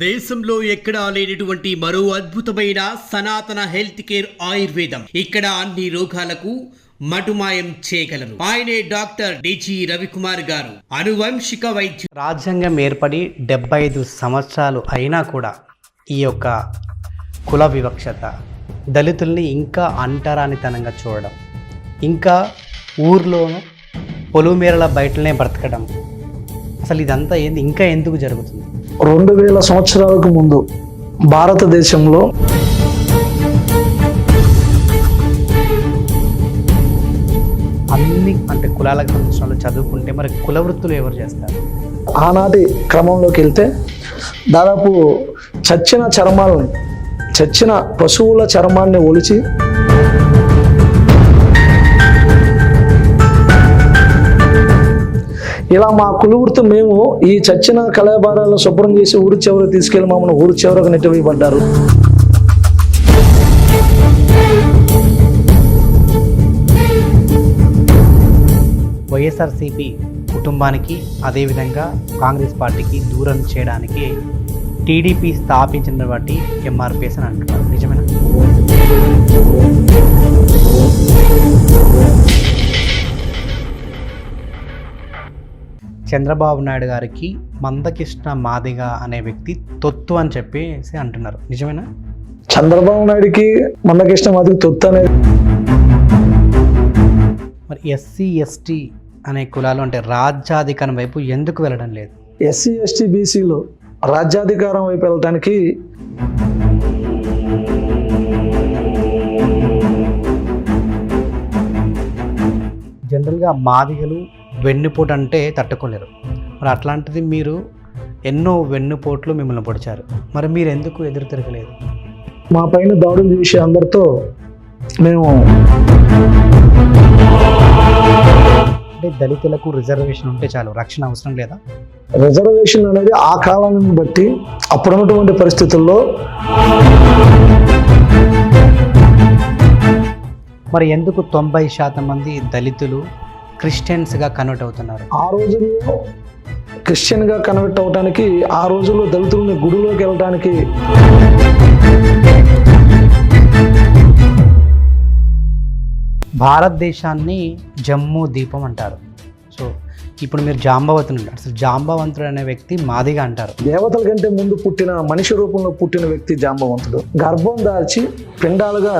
దేశంలో ఎక్కడా లేనటువంటి మరో అద్భుతమైన సనాతన హెల్త్ కేర్ ఆయుర్వేదం. ఇక్కడ అన్ని రోగాలకు మటుమాయం చేయగలరు. ఆయనే డాక్టర్ డిజి రవికుమార్ గారు, అనువంశిక వైద్యులు. రాజ్యాంగం ఏర్పడి 75 సంవత్సరాలు అయినా కూడా ఈ యొక్క కుల వివక్షత, దళితుల్ని ఇంకా అంటరానితనంగా చూడడం, ఇంకా ఊర్లోనూ పొలుమేరల బయటనే బ్రతకడం, అసలు ఇదంతా ఏంది, ఇంకా ఎందుకు జరుగుతుంది? 2000 సంవత్సరాలకు ముందు భారతదేశంలో అన్ని అంటే కులాలకు సంబంధించిన వాళ్ళు చదువుకుంటే మరి కుల వృత్తులు ఎవరు చేస్తారు? ఆనాటి క్రమంలోకి వెళ్తే దాదాపు చచ్చిన పశువుల చర్మాన్ని ఒలిచి ఇలా మా కులవృత్తి మేము ఈ చచ్చిన కళాభారాలను శుభ్రం చేసి ఊరి చివరికి తీసుకెళ్లి మమ్మల్ని ఊరి చివరకు నెట్టివేయబడ్డారు. వైఎస్ఆర్సీపీ కుటుంబానికి అదేవిధంగా కాంగ్రెస్ పార్టీకి దూరం చేయడానికి టీడీపీ స్థాపించిన బట్టి ఎంఆర్పిఎస్ అని అంటున్నారు. నిజమేనా? చంద్రబాబు నాయుడు గారికి మందకృష్ణ మాదిగ అనే వ్యక్తి తొత్తు అని చెప్పేసి అంటున్నారు. నిజమేనా? చంద్రబాబు నాయుడికి మందకృష్ణ మాదిగ తొత్తు అనేది. మరి ఎస్సీ ఎస్టీ అనే కులాలు అంటే రాజ్యాధికారం వైపు ఎందుకు వెళ్ళడం లేదు? ఎస్సీ ఎస్టీ బీసీలో రాజ్యాధికారం వైపు వెళ్ళడానికి జనరల్గా మాదిగలు వెన్నుపోటు అంటే తట్టుకోలేరు. మరి అట్లాంటిది మీరు ఎన్నో వెన్నుపోట్లు మిమ్మల్ని పొడిచారు, మరి మీరు ఎందుకు ఎదురు తిరగలేదు? మా పైన దాడులు చేసే అందరితో మేము అంటే దళితులకు రిజర్వేషన్ ఉంటే చాలు, రక్షణ అవసరం లేదా? రిజర్వేషన్ అనేది ఆ కాలాన్ని బట్టి అప్పుడున్నటువంటి పరిస్థితుల్లో మరి ఎందుకు 90% మంది దళితులు క్రిస్టియన్స్గా కన్వర్ట్ అవుతున్నారు? ఆ రోజుల్లో క్రిస్టియన్గా కన్వర్ట్ అవడానికి, ఆ రోజుల్లో దళితులని గుడిలోకి వెళ్ళడానికి భారతదేశాన్ని జమ్మూ దీపం అంటారు. సో ఇప్పుడు మీరు జాంబవంతుడు అంటారు. అసలు జాంబవంతుడు అనే వ్యక్తి మాదిగా అంటారు. దేవతల కంటే ముందు పుట్టిన మనిషి రూపంలో పుట్టిన వ్యక్తి జాంబవంతుడు. గర్భం దాల్చి పిండాలుగా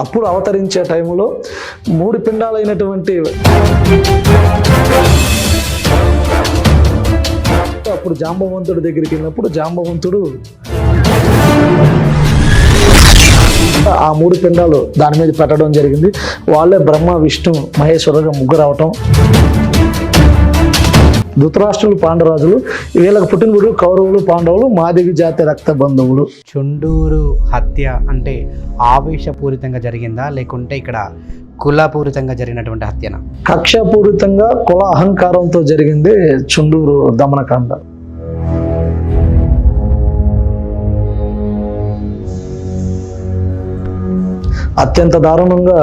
అప్పుడు అవతరించే టైంలో 3 పిండాలైనటువంటి అప్పుడు జాంబవంతుడి దగ్గరికి వెళ్ళినప్పుడు జాంబవంతుడు ఆ 3 పిండాలు దాని మీద పెట్టడం జరిగింది. వాళ్ళే బ్రహ్మ విష్ణు మహేశ్వరుగా ముగ్గురు అవటం. ధృతరాష్ట్రులు పాండరాజులు, వీళ్ళకి పుట్టినప్పుడు కౌరవులు పాండవులు మాదిగ జాతి రక్త బంధువులు. చుండూరు హత్య అంటే ఆవేశపూరితంగా జరిగిందా, లేకుంటే ఇక్కడ కులపూరితంగా జరిగినటువంటి హత్యనా? కక్షపూరితంగా కుల అహంకారంతో జరిగింది చుండూరు దమనకాండ. అత్యంత దారుణంగా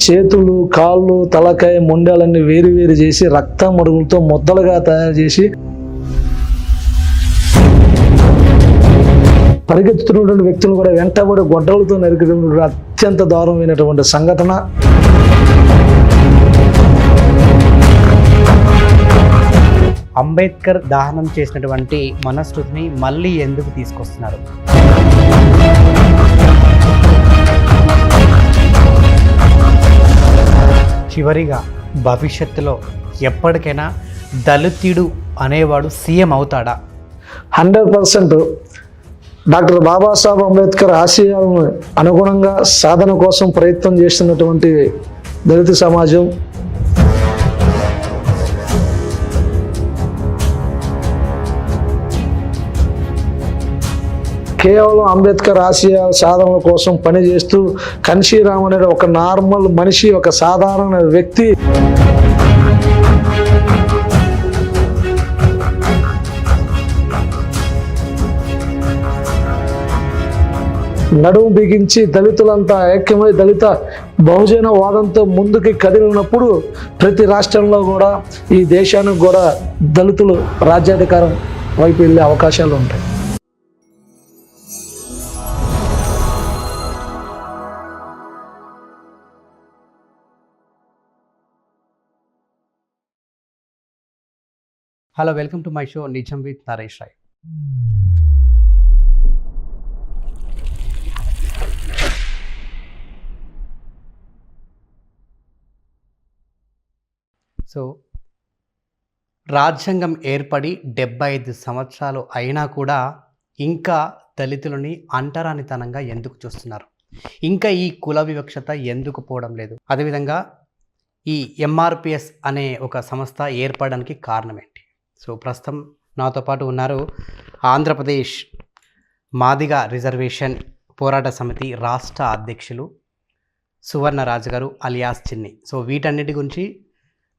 చేతులు, కాళ్ళు, తలకాయ, మొండాలన్నీ వేరు చేసి రక్తం మడుగులతో ముద్దలుగా తయారు చేసి పరిగెత్తుతున్నటువంటి వ్యక్తులు కూడా వెంటబడి గొడ్డలతో నరికడం అత్యంత దారుణమైనటువంటి సంఘటన. అంబేద్కర్ దహనం చేసినటువంటి మనస్మృతిని మళ్ళీ ఎందుకు తీసుకొస్తున్నారు? చివరిగా భవిష్యత్తులో ఎప్పటికైనా దళితుడు అనేవాడు సీఎం అవుతాడా? 100% డాక్టర్ బాబాసాహెబ్ అంబేద్కర్ ఆశయాలను అనుగుణంగా సాధన కోసం ప్రయత్నం చేస్తున్నటువంటి దళిత సమాజం కేవలం అంబేద్కర్ ఆశయాల సాధనల కోసం పనిచేస్తూ కన్షీరామ్ అనే ఒక నార్మల్ మనిషి, ఒక సాధారణ వ్యక్తి నడుము బిగించి దళితులంతా ఐక్యమై దళిత బహుజన వాదంతో ముందుకి కదిలినప్పుడు ప్రతి రాష్ట్రంలో కూడా ఈ దేశానికి కూడా దళితులు రాజ్యాధికారం వైపు వెళ్ళే అవకాశాలు ఉంటాయి. Hello, welcome to my show నిజం విత్ నరేష్ రాయ్. సో రాజ్యాంగం ఏర్పడి 75 సంవత్సరాలు అయినా కూడా ఇంకా దళితులని అంటరానితనంగా ఎందుకు చూస్తున్నారు? ఇంకా ఈ కుల వివక్షత ఎందుకు పోవడం లేదు? అదేవిధంగా ఈ ఎంఆర్పిఎస్ అనే ఒక సంస్థ ఏర్పడడానికి కారణం ఏంటి? సో ప్రస్తుతం నాతో పాటు ఉన్నారు ఆంధ్రప్రదేశ్ మాదిగ రిజర్వేషన్ పోరాట సమితి రాష్ట్ర అధ్యక్షులు సువర్ణరాజు గారు అలియాస్ చిన్ని. సో వీటన్నిటి గురించి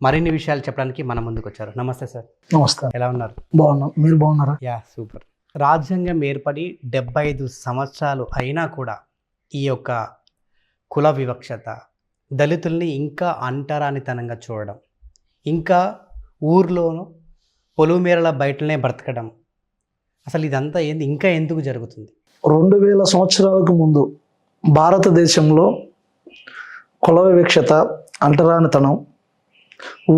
మరిన్ని విషయాలు చెప్పడానికి మన ముందుకు వచ్చారు. నమస్తే సార్. నమస్కారం. ఎలా ఉన్నారు? బాగున్నాం, మీరు బాగున్నారా? Yeah, super. రాజ్యాంగం ఏర్పడి 75 సంవత్సరాలు అయినా కూడా ఈ యొక్క కుల వివక్షత, దళితుల్ని ఇంకా అంటరానితనంగా చూడడం, ఇంకా ఊర్లోనూ పొలుమేరల బయటనే బ్రతకడం, అసలు ఇదంతా ఏంది? ఇంకా ఎందుకు జరుగుతుంది? 2000 సంవత్సరాలకు ముందు భారతదేశంలో కుల వివక్షత, అంటరానితనం,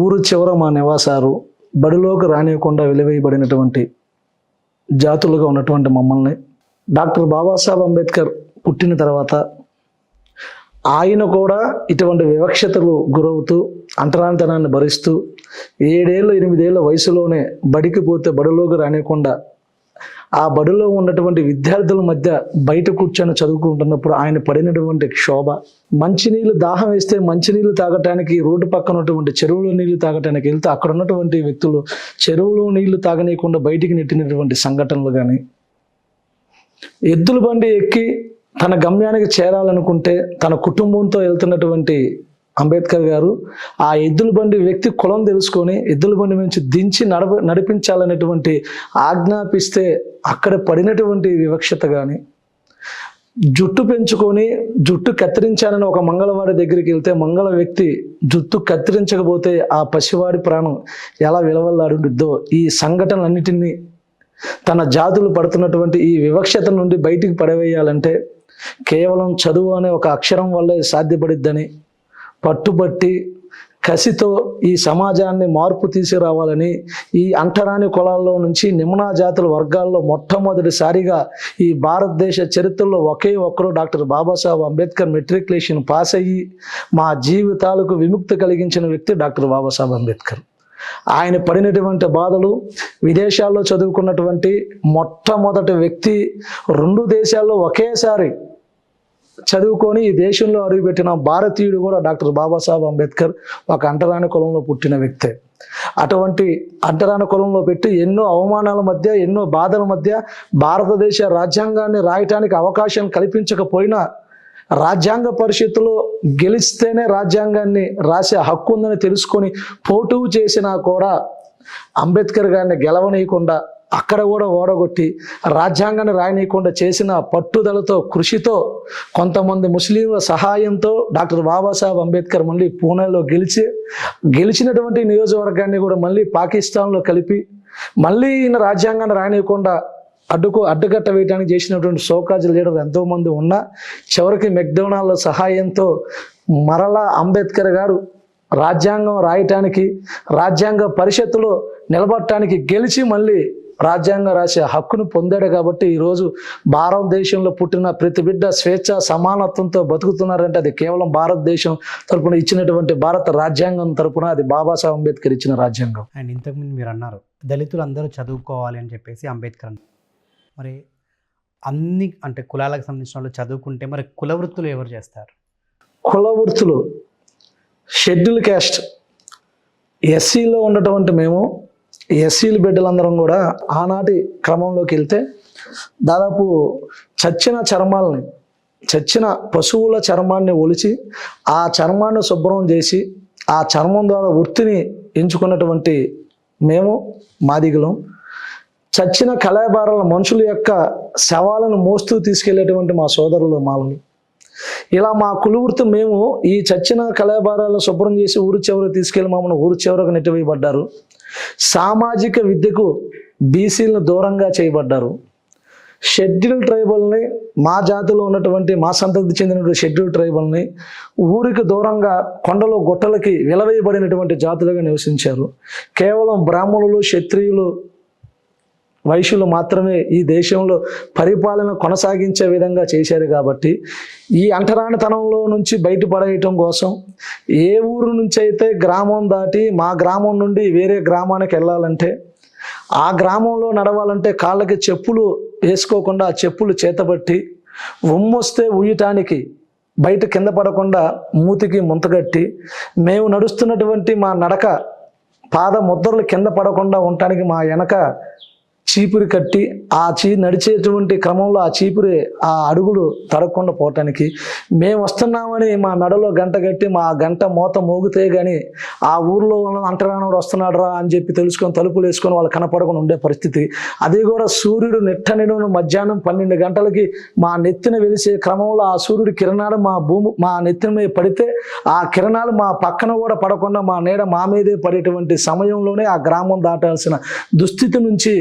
ఊరు చివర మా నివాసాలు, బడిలోకి రానియకుండా వెలివేయబడినటువంటి జాతులుగా ఉన్నటువంటి మమ్మల్ని డాక్టర్ బాబాసాహెబ్ అంబేద్కర్ పుట్టిన తర్వాత ఆయన కూడా ఇటువంటి వివక్షతలు గురవుతూ అంటరానితనాన్ని భరిస్తూ 7 ఏళ్ళు 8 ఏళ్ళ వయసులోనే బడికి పోతే బడిలోకి రానియకుండా ఆ బడిలో ఉన్నటువంటి విద్యార్థుల మధ్య బయట కూర్చొని చదువుకుంటున్నప్పుడు ఆయన పడినటువంటి క్షోభ, మంచినీళ్ళు దాహం వేస్తే మంచినీళ్ళు తాగటానికి రోడ్డు పక్కన ఉన్నటువంటి చెరువులో నీళ్లు తాగటానికి వెళ్తే అక్కడ ఉన్నటువంటి వ్యక్తులు చెరువులో నీళ్లు తాగనీయకుండా బయటికి నెట్టినటువంటి సంఘటనలు కానీ, ఎద్దుల బండి ఎక్కి తన గమ్యానికి చేరాలనుకుంటే తన కుటుంబంతో వెళ్తున్నటువంటి అంబేద్కర్ గారు ఆ ఎద్దుల బండి వ్యక్తి కులం తెలుసుకొని ఎద్దుల బండి నుంచి దించి నడిపించాలనేటువంటి ఆజ్ఞాపిస్తే అక్కడ పడినటువంటి వివక్షత కానీ, జుట్టు పెంచుకొని జుట్టు కత్తిరించాలని ఒక మంగళవాడి దగ్గరికి వెళ్తే మంగళ వ్యక్తి జుట్టు కత్తిరించకపోతే ఆ పసివాడి ప్రాణం ఎలా విలవల్లాడుద్దో, ఈ సంఘటనలన్నిటినీ తన జాతులు పడుతున్నటువంటి ఈ వివక్షత నుండి బయటికి పడవేయాలంటే కేవలం చదువు అనే ఒక అక్షరం వల్లే సాధ్యపడిద్దని పట్టుబట్టి కసితో ఈ సమాజాన్ని మార్పు తీసుకురావాలని ఈ అంటరాని కులాల్లో నుంచి నిమ్న జాతుల వర్గాల్లో మొట్టమొదటిసారిగా ఈ భారతదేశ చరిత్రలో ఒకే ఒక్కరు doctor Babasaheb Ambedkar matriculation pass అయ్యి మా జీవితాలకు విముక్తి కలిగించిన వ్యక్తి డాక్టర్ బాబాసాహెబ్ అంబేద్కర్. ఆయన పడినటువంటి బాధలు, విదేశాల్లో చదువుకున్నటువంటి మొట్టమొదటి వ్యక్తి, 2 దేశాల్లో ఒకేసారి చదువుకొని ఈ దేశంలో అడుగుపెట్టిన భారతీయుడు కూడా డాక్టర్ బాబాసాహెబ్ అంబేద్కర్ ఒక అంటరాని కులంలో పుట్టిన వ్యక్తే. అటువంటి అంటరాని కులంలో పెట్టి ఎన్నో అవమానాల మధ్య, ఎన్నో బాధల మధ్య భారతదేశ రాజ్యాంగాన్ని రాయటానికి అవకాశం కల్పించకపోయినా రాజ్యాంగ పరిషత్తులో గెలిస్తేనే రాజ్యాంగాన్ని రాసే హక్కు ఉందని తెలుసుకొని పోటీ చేసినా కూడా అంబేద్కర్ గారిని గెలవనీయకుండా అక్కడ కూడా ఓడగొట్టి రాజ్యాంగాన్ని రాయనీయకుండా చేసిన పట్టుదలతో, కృషితో, కొంతమంది ముస్లింల సహాయంతో డాక్టర్ బాబాసాహెబ్ అంబేద్కర్ మళ్ళీ పూణేలో గెలిచినటువంటి నియోజకవర్గాన్ని కూడా మళ్ళీ పాకిస్తాన్లో కలిపి మళ్ళీ ఈయన రాజ్యాంగాన్ని రాయనీయకుండా అడ్డుకట్ట వేయడానికి చేసినటువంటి సోకాజ్ లీడర్ ఎంతోమంది ఉన్నా చివరికి మెక్డొనాల్డ్ సహాయంతో మరలా అంబేద్కర్ గారు రాజ్యాంగం రాయటానికి, రాజ్యాంగ పరిషత్తులో నిలబడటానికి గెలిచి మళ్ళీ రాజ్యాంగం రాసే హక్కును పొందాడు. కాబట్టి ఈరోజు భారతదేశంలో పుట్టిన ప్రతి బిడ్డ స్వేచ్ఛ సమానత్వంతో బతుకుతున్నారంటే అది కేవలం భారతదేశం తరపున ఇచ్చినటువంటి భారత రాజ్యాంగం తరపున అది బాబాసాహెబ్ అంబేద్కర్ ఇచ్చిన రాజ్యాంగం. అండ్ ఇంతకుముందు మీరు అన్నారు దళితులు అందరూ చదువుకోవాలి అని చెప్పేసి అంబేద్కర్ అన్నారు. మరి అన్ని అంటే కులాలకు సంబంధించిన వాళ్ళు చదువుకుంటే మరి కుల వృత్తులు ఎవరు చేస్తారు? కుల వృత్తులు షెడ్యూల్ క్యాస్ట్ ఎస్సీలో ఉన్నటువంటి మేము ఎస్సీల బిడ్డలందరం కూడా ఆనాటి క్రమంలోకి వెళ్తే దాదాపు చచ్చిన పశువుల చర్మాన్ని ఒలిచి ఆ చర్మాన్ని శుభ్రం చేసి ఆ చర్మం ద్వారా వృత్తిని ఎంచుకున్నటువంటి మేము మాదిగలం. చచ్చిన కళాబారాల మనుషుల యొక్క శవాలను మోస్తూ తీసుకెళ్లేటువంటి మా సోదరులు మాలలు. ఇలా మా కులవృత్తి మేము ఈ చచ్చిన కళాబారాలను శుభ్రం చేసి ఊరు చివరకు తీసుకెళ్లి మమ్మల్ని ఊరు చివరకు నెట్టివేయబడ్డారు. సామాజిక విద్యకు బీసీలను దూరంగా చేయబడ్డారు. షెడ్యూల్ ట్రైబల్ని, మా జాతిలో ఉన్నటువంటి మా సంతతికి చెందినటువంటి షెడ్యూల్ ట్రైబల్ని ఊరికి దూరంగా కొండలు గుట్టలకి విలవేయబడినటువంటి జాతులుగా నివసించారు. కేవలం బ్రాహ్మణులు, క్షత్రియులు, వైశ్యులు మాత్రమే ఈ దేశంలో పరిపాలన కొనసాగించే విధంగా చేశారు. కాబట్టి ఈ అంటరానితనంలో నుంచి బయటపడేయటం కోసం ఏ ఊరు నుంచి అయితే గ్రామం దాటి మా గ్రామం నుండి వేరే గ్రామానికి వెళ్ళాలంటే, ఆ గ్రామంలో నడవాలంటే కాళ్ళకి చెప్పులు వేసుకోకుండా ఆ చెప్పులు చేతబట్టి, ఉమ్మొస్తే ఉయ్యటానికి బయట కింద పడకుండా మూతికి ముంతగట్టి, మేము నడుస్తున్నటువంటి మా నడక పాద ముద్రలు కింద పడకుండా ఉండటానికి మా వెనక చీపురి కట్టి, ఆ నడిచేటువంటి క్రమంలో ఆ చీపురి ఆ అడుగులు తడకుండా పోవటానికి, మేము వస్తున్నామని మా మెడలో గంట కట్టి మా గంట మోత మోగితే కానీ ఆ ఊర్లో అంటరానోడు వస్తున్నాడు రా అని చెప్పి తెలుసుకొని తలుపులు వేసుకొని వాళ్ళు కనపడకుండా ఉండే పరిస్థితి. అది కూడా సూర్యుడు నిట్టనిడును మధ్యాహ్నం 12 గంటలకి మా నెత్తిన వెలిసే క్రమంలో ఆ సూర్యుడి కిరణాలు మా నెత్తిన మీద పడితే ఆ కిరణాలు మా పక్కన కూడా పడకుండా మా నీడ మా మీదే పడేటువంటి సమయంలోనే ఆ గ్రామం దాటాల్సిన దుస్థితి నుంచి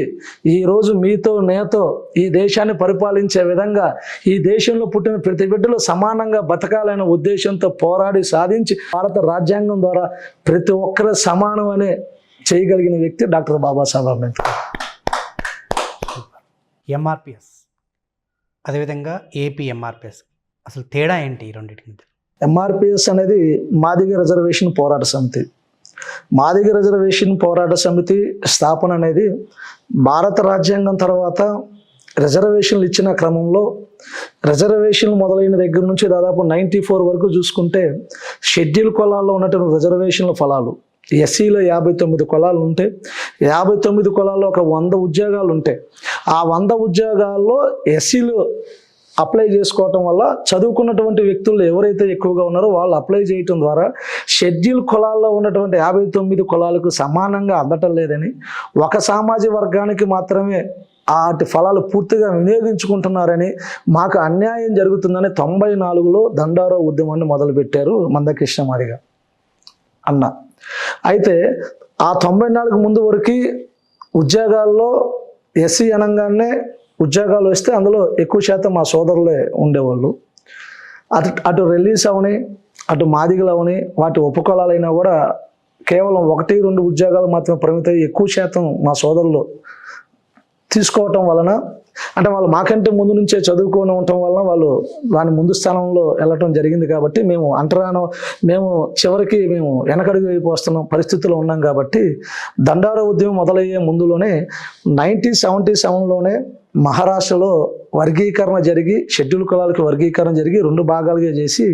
ఈరోజు మీతో నేతో ఈ దేశాన్ని పరిపాలించే విధంగా ఈ దేశంలో పుట్టిన ప్రతి బిడ్డలు సమానంగా బతకాలనే ఉద్దేశంతో పోరాడి సాధించి భారత రాజ్యాంగం ద్వారా ప్రతి ఒక్కరు సమానం అనే చేయగలిగిన వ్యక్తి డాక్టర్ బాబాసాహెబ్ అంబేద్కర్. ఎంఆర్పిఎస్ అదేవిధంగా ఏపీ ఎంఆర్పిఎస్ అసలు తేడా ఏంటి ఈ రెండింటి మధ్య? ఎంఆర్పిఎస్ అనేది మాదిగ రిజర్వేషన్ పోరాట సమితి. మాదిగ రిజర్వేషన్ పోరాట సమితి స్థాపన అనేది భారత రాజ్యాంగం తర్వాత రిజర్వేషన్లు ఇచ్చిన క్రమంలో రిజర్వేషన్లు మొదలైన దగ్గర నుంచి దాదాపు 94 వరకు చూసుకుంటే షెడ్యూల్ కులాల్లో ఉన్నటువంటి రిజర్వేషన్ల ఫలాలు ఎస్సీలో 59 కులాలు ఉంటే 59 కులాల్లో ఒక 100 ఉద్యోగాలు ఉంటాయి. ఆ 100 ఉద్యోగాల్లో ఎస్సీలు అప్లై చేసుకోవటం వల్ల చదువుకున్నటువంటి వ్యక్తులు ఎవరైతే ఎక్కువగా ఉన్నారో వాళ్ళు అప్లై చేయటం ద్వారా షెడ్యూల్ కులాల్లో ఉన్నటువంటి 59 కులాలకు సమానంగా అందటం లేదని, ఒక సామాజిక వర్గానికి మాత్రమే వాటి ఫలాలు పూర్తిగా వినియోగించుకుంటున్నారని, మాకు అన్యాయం జరుగుతుందని 94లో దండారో ఉద్యమాన్ని మొదలుపెట్టారు మందకృష్ణ మాదిగ అన్న. అయితే ఆ 94 ముందు వరకు ఉద్యోగాల్లో ఎస్సీ అనగానే ఉద్యోగాలు వస్తే అందులో ఎక్కువ శాతం మా సోదరులే ఉండేవాళ్ళు. అటు రిలీజ్ అవని, అటు మాదిగలు అవని, వాటి ఉపకులాలైనా కూడా కేవలం 1-2 ఉద్యోగాలు మాత్రమే పరిమితం. ఎక్కువ శాతం మా సోదరులు తీసుకోవటం వలన, అంటే వాళ్ళు మాకంటే ముందు నుంచే చదువుకొని ఉండటం వలన వాళ్ళు దాని ముందు స్థానంలో వెళ్ళటం జరిగింది. కాబట్టి మేము చివరికి వెనకడుగు అయిపోతున్న పరిస్థితుల్లో ఉన్నాం. కాబట్టి దండార ఉద్యమం మొదలయ్యే ముందులోనే 1977లోనే మహారాష్ట్రలో వర్గీకరణ జరిగి, షెడ్యూల్ కులాలకు వర్గీకరణ జరిగి 2 భాగాలుగా చేసి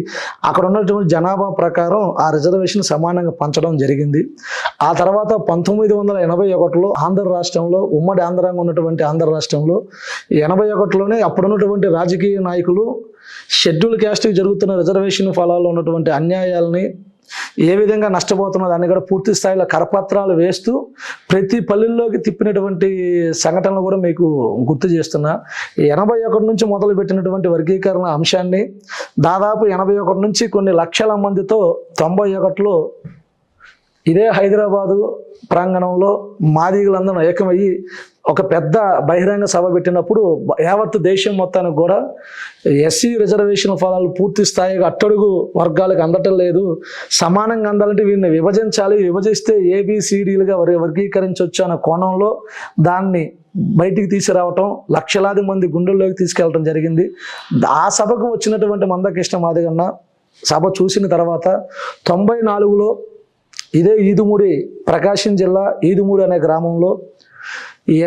అక్కడ ఉన్నటువంటి జనాభా ప్రకారం ఆ రిజర్వేషన్ సమానంగా పంచడం జరిగింది. ఆ తర్వాత 1981లో ఆంధ్ర రాష్ట్రంలో, ఉమ్మడి ఆంధ్రంగా ఉన్నటువంటి ఆంధ్ర రాష్ట్రంలో 81లోనే అప్పుడున్నటువంటి రాజకీయ నాయకులు షెడ్యూల్ క్యాస్ట్కి జరుగుతున్న రిజర్వేషన్ ఫలాల్లో ఉన్నటువంటి అన్యాయాలని, ఏ విధంగా నష్టపోతున్న దాన్ని కూడా పూర్తి స్థాయిలో కరపత్రాలు వేస్తూ ప్రతి పల్లెల్లోకి తిప్పినటువంటి సంఘటనలు కూడా మీకు గుర్తు చేస్తున్నా. 81 నుంచి మొదలుపెట్టినటువంటి వర్గీకరణ అంశాన్ని దాదాపు 81 నుంచి కొన్ని లక్షల మందితో 91లో ఇదే హైదరాబాదు ప్రాంగణంలో మాదిగలందరూ ఏకమయ్యి ఒక పెద్ద బహిరంగ సభ పెట్టినప్పుడు యావత్ దేశం మొత్తానికి కూడా ఎస్సీ రిజర్వేషన్ ఫలాలు పూర్తి స్థాయిగా అట్టడుగు వర్గాలకు అందటం లేదు, సమానంగా అందాలంటే వీరిని విభజించాలి, విభజిస్తే ఏబిసిడీలుగా వర్గీకరించవచ్చు అన్న కోణంలో దాన్ని బయటికి తీసుకురావటం, లక్షలాది మంది గుండెల్లోకి తీసుకెళ్ళటం జరిగింది. ఆ సభకు వచ్చినటువంటి మందకృష్ణ మాదిగన్న సభ చూసిన తర్వాత 94లో ఇదే ఈదుమూడి, ప్రకాశం జిల్లా ఈదుమూడి అనే గ్రామంలో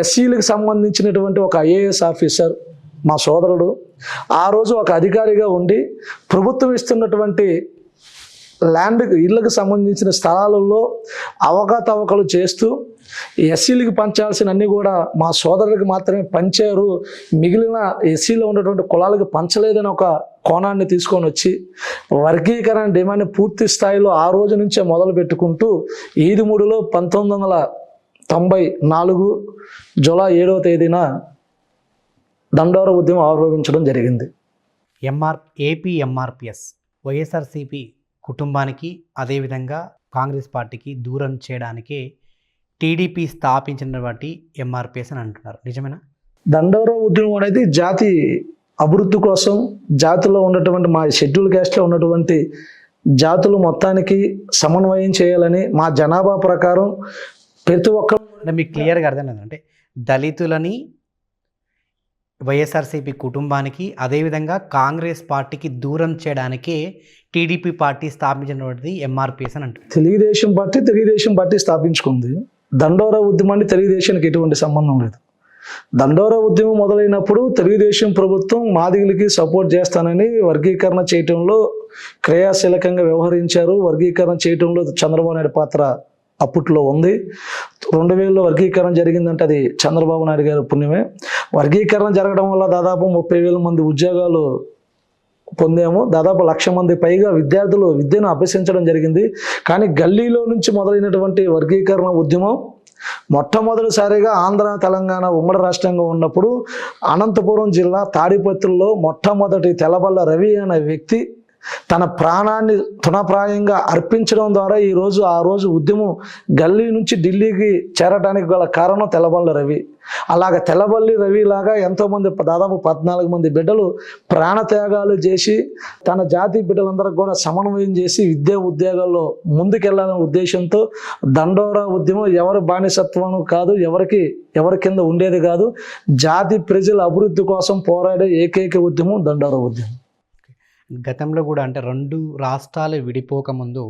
ఎస్సీలకు సంబంధించినటువంటి ఒక ఐఏఎస్ ఆఫీసర్ మా సోదరుడు ఆ రోజు ఒక అధికారిగా ఉండి ప్రభుత్వం ఇస్తున్నటువంటి ఇళ్లకు సంబంధించిన స్థలాలలో అవకతవకలు చేస్తూ ఎస్సీలకు పంచాల్సిన అన్ని కూడా మా సోదరులకు మాత్రమే పంచారు, మిగిలిన ఎస్సీలో ఉన్నటువంటి కులాలకు పంచలేదని ఒక కోణాన్ని తీసుకొని వచ్చి వర్గీకరణ డిమాండ్ పూర్తి స్థాయిలో ఆ రోజు నుంచే మొదలు పెట్టుకుంటూ ఈదుమూడిలో 1994 జూలై 7వ తేదీన దండోర ఉద్యమం ఆవిర్భవించడం జరిగింది. ఏపీ ఎంఆర్పిఎస్ వైఎస్ఆర్సీపీ కుటుంబానికి అదేవిధంగా కాంగ్రెస్ పార్టీకి దూరం చేయడానికే టీడీపీ స్థాపించినటువంటి ఎంఆర్పిఎస్ అని అంటున్నారు, నిజమేనా? దండోరా ఉద్యమం అనేది జాతి అభివృద్ధి కోసం, జాతిలో ఉన్నటువంటి మా షెడ్యూల్ క్యాస్ట్లో ఉన్నటువంటి జాతులు మొత్తానికి సమన్వయం చేయాలని మా జనాభా ప్రకారం ప్రతి ఒక్కరు. అంటే మీకు క్లియర్గా అర్థం అంటే దళితులని వైఎస్ఆర్సీపీ కుటుంబానికి అదేవిధంగా కాంగ్రెస్ పార్టీకి దూరం చేయడానికే టీడీపీ పార్టీ స్థాపించినటువంటిది ఎంఆర్పిఎస్ అని అంటారు. తెలుగుదేశం పార్టీ స్థాపించుకుంది. దండోరా ఉద్యమాన్ని తెలుగుదేశానికి ఎటువంటి సంబంధం లేదు. దండోరా ఉద్యమం మొదలైనప్పుడు తెలుగుదేశం ప్రభుత్వం మాదిగలకి సపోర్ట్ చేస్తానని వర్గీకరణ చేయటంలో క్రియాశీలకంగా వ్యవహరించారు. వర్గీకరణ చేయటంలో చంద్రబాబు నాయుడు పాత్ర అప్పట్లో ఉంది. 2000లో వర్గీకరణ జరిగిందంటే అది చంద్రబాబు నాయుడు గారి పుణ్యమే. వర్గీకరణ జరగడం వల్ల దాదాపు 30,000 మంది ఉద్యోగాలు పొందాము. దాదాపు 1,00,000 మంది పైగా విద్యార్థులు విద్యను అభ్యసించడం జరిగింది. కానీ గల్లీలో నుంచి మొదలైనటువంటి వర్గీకరణ ఉద్యమం మొట్టమొదటిసారిగా ఆంధ్ర తెలంగాణ ఉమ్మడి రాష్ట్రంగా ఉన్నప్పుడు అనంతపురం జిల్లా తాడిపత్రిలో మొట్టమొదటి తెల్లబల్ల రవి అనే వ్యక్తి తన ప్రాణాన్ని తృణప్రాయంగా అర్పించడం ద్వారా ఆ రోజు ఉద్యమం గల్లీ నుంచి ఢిల్లీకి చేరడానికి గల కారణం తెల్లబల్ల రవి. అలాగ తెల్లబల్లి రవి లాగా ఎంతోమంది దాదాపు 14 మంది బిడ్డలు ప్రాణత్యాగాలు చేసి తన జాతి బిడ్డలందరికీ కూడా సమన్వయం చేసి విద్యా ఉద్యోగాల్లో ముందుకెళ్లాలనే ఉద్దేశంతో దండోరా ఉద్యమం ఎవరి బానిసత్వం కాదు, ఎవరి కింద ఉండేది కాదు, జాతి ప్రజల అభివృద్ధి కోసం పోరాడే ఏకైక ఉద్యమం దండోరా ఉద్యమం. గతంలో కూడా అంటే 2 రాష్ట్రాలు విడిపోకముందు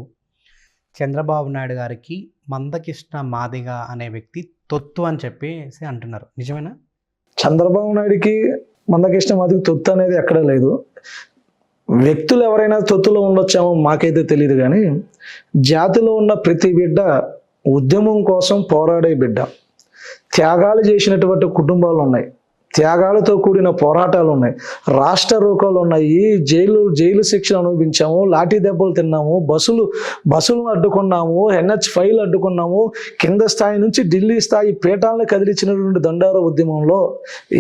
చంద్రబాబు నాయుడు గారికి మందకృష్ణ మాదిగ అనే వ్యక్తి తొత్తు అని చెప్పేసి అంటున్నారు, నిజమేనా? చంద్రబాబు నాయుడికి మందకృష్ణ మాదిగ తొత్తు అనేది ఎక్కడా లేదు. వ్యక్తులు ఎవరైనా తొత్తులో ఉండొచ్చామో మాకైతే తెలియదు. కానీ జాతిలో ఉన్న ప్రతి బిడ్డ ఉద్యమం కోసం పోరాడే బిడ్డ, త్యాగాలు చేసినటువంటి కుటుంబాలు ఉన్నాయి, త్యాగాలతో కూడిన పోరాటాలు ఉన్నాయి, రాష్ట్ర రోకాలు ఉన్నాయి, జైలు శిక్షణ అనుభవించాము, లాఠీ దెబ్బలు తిన్నాము, బస్సులను అడ్డుకున్నాము, NH5 అడ్డుకున్నాము, కింద స్థాయి నుంచి ఢిల్లీ స్థాయి పీఠాలను కదిలించినటువంటి దండోరా ఉద్యమంలో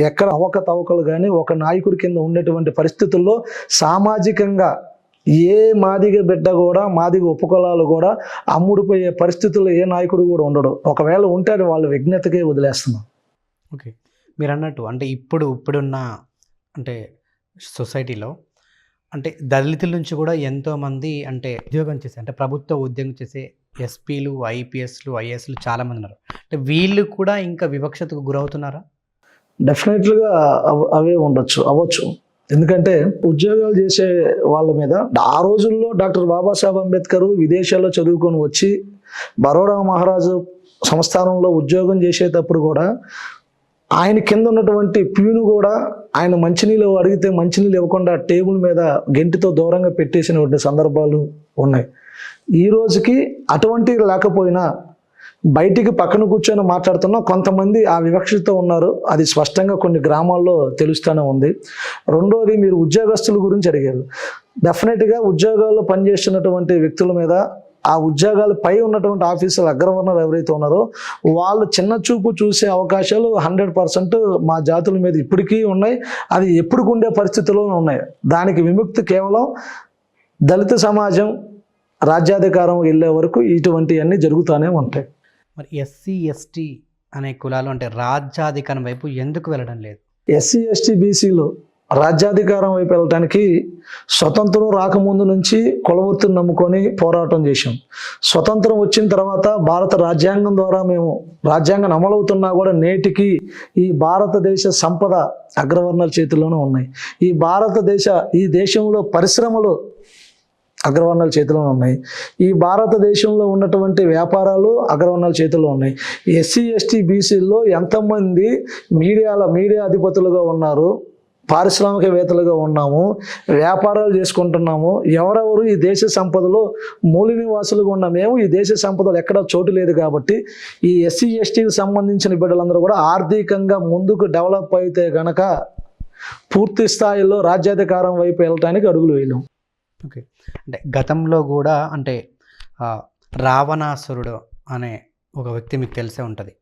ఎక్కడ అవకతవకలు కానీ ఒక నాయకుడి కింద ఉండేటువంటి పరిస్థితుల్లో సామాజికంగా ఏ మాదిగ బిడ్డ కూడా, మాదిగ ఉపకులాలు కూడా అమ్ముడిపోయే పరిస్థితుల్లో ఏ నాయకుడు కూడా ఉండడు. ఒకవేళ ఉంటే అది వాళ్ళ విజ్ఞతకే వదిలేస్తున్నాం. ఓకే, మీరు అన్నట్టు అంటే ఇప్పుడున్న అంటే సొసైటీలో అంటే దళితుల నుంచి కూడా ఎంతోమంది అంటే ఉద్యోగం చేసే అంటే ప్రభుత్వ ఉద్యోగం చేసే ఎస్పీలు, IPSలు, IASలు చాలామంది ఉన్నారు. అంటే వీళ్ళు కూడా ఇంకా వివక్షతకు గురవుతున్నారా? డెఫినెట్లుగా అవే అవ్వచ్చు. ఎందుకంటే ఉద్యోగాలు చేసే వాళ్ళ మీద ఆ రోజుల్లో డాక్టర్ బాబాసాహెబ్ అంబేద్కర్ విదేశాల్లో చదువుకొని వచ్చి బరోడా మహారాజు సంస్థానంలో ఉద్యోగం చేసేటప్పుడు కూడా ఆయన కింద ఉన్నటువంటి ప్యూను కూడా ఆయన మంచినీళ్ళు అడిగితే మంచినీళ్ళు ఇవ్వకుండా టేబుల్ మీద గెంటితో దూరంగా పెట్టేసినటువంటి సందర్భాలు ఉన్నాయి. ఈ రోజుకి అటువంటి లేకపోయినా బయటికి పక్కన కూర్చొని మాట్లాడుతున్నా కొంతమంది ఆ వివక్షతో ఉన్నారు. అది స్పష్టంగా కొన్ని గ్రామాల్లో తెలుస్తూనే ఉంది. రెండోది, మీరు ఉద్యోగస్తుల గురించి అడిగారు. డెఫినెట్గా ఉద్యోగాల్లో పనిచేస్తున్నటువంటి వ్యక్తుల మీద, ఆ ఉద్యోగాలు పై ఉన్నటువంటి ఆఫీసులు అగ్రవర్ణాలు ఎవరైతే ఉన్నారో వాళ్ళు చిన్న చూపు చూసే అవకాశాలు 100% మా జాతుల మీద ఇప్పటికీ ఉన్నాయి. అది ఎప్పుడు ఉండే పరిస్థితుల్లోనే ఉన్నాయి. దానికి విముక్తి కేవలం దళిత సమాజం రాజ్యాధికారం వెళ్ళే వరకు ఇటువంటివన్నీ జరుగుతూనే ఉంటాయి. మరి SC, ST అనే కులాలు అంటే రాజ్యాధికారం వైపు ఎందుకు వెళ్ళడం లేదు? SC, ST, BCలు రాజ్యాధికారం వైపు వెళ్ళడానికి స్వతంత్రం రాకముందు నుంచి కులవృత్తిని నమ్ముకొని పోరాటం చేశాం. స్వతంత్రం వచ్చిన తర్వాత భారత రాజ్యాంగం ద్వారా మేము రాజ్యాంగం అమలవుతున్నా కూడా నేటికి ఈ భారతదేశ సంపద అగ్రవర్ణాల చేతుల్లోనే ఉన్నాయి. ఈ దేశంలో పరిశ్రమలు అగ్రవర్ణాల చేతిలో ఉన్నాయి. ఈ భారతదేశంలో ఉన్నటువంటి వ్యాపారాలు అగ్రవర్ణాల చేతిలో ఉన్నాయి. SC, ST, BCల్లో ఎంతమంది మీడియా అధిపతులుగా ఉన్నారు, పారిశ్రామికవేత్తలుగా ఉన్నాము, వ్యాపారాలు చేసుకుంటున్నాము. ఎవరెవరు ఈ దేశ సంపదలో మూల నివాసులుగా ఉన్న మేము ఈ దేశ సంపదలు ఎక్కడా చోటు లేదు. కాబట్టి ఈ SC, STకి సంబంధించిన బిడ్డలందరూ కూడా ఆర్థికంగా ముందుకు డెవలప్ అయితే గనక పూర్తి స్థాయిలో రాజ్యాధికారం వైపు వెళ్ళటానికి అడుగులు వేయలేం. ఓకే, అంటే గతంలో కూడా అంటే రావణాసురుడు అనే ఒక వ్యక్తి మీకు తెలిసే ఉంటుంది.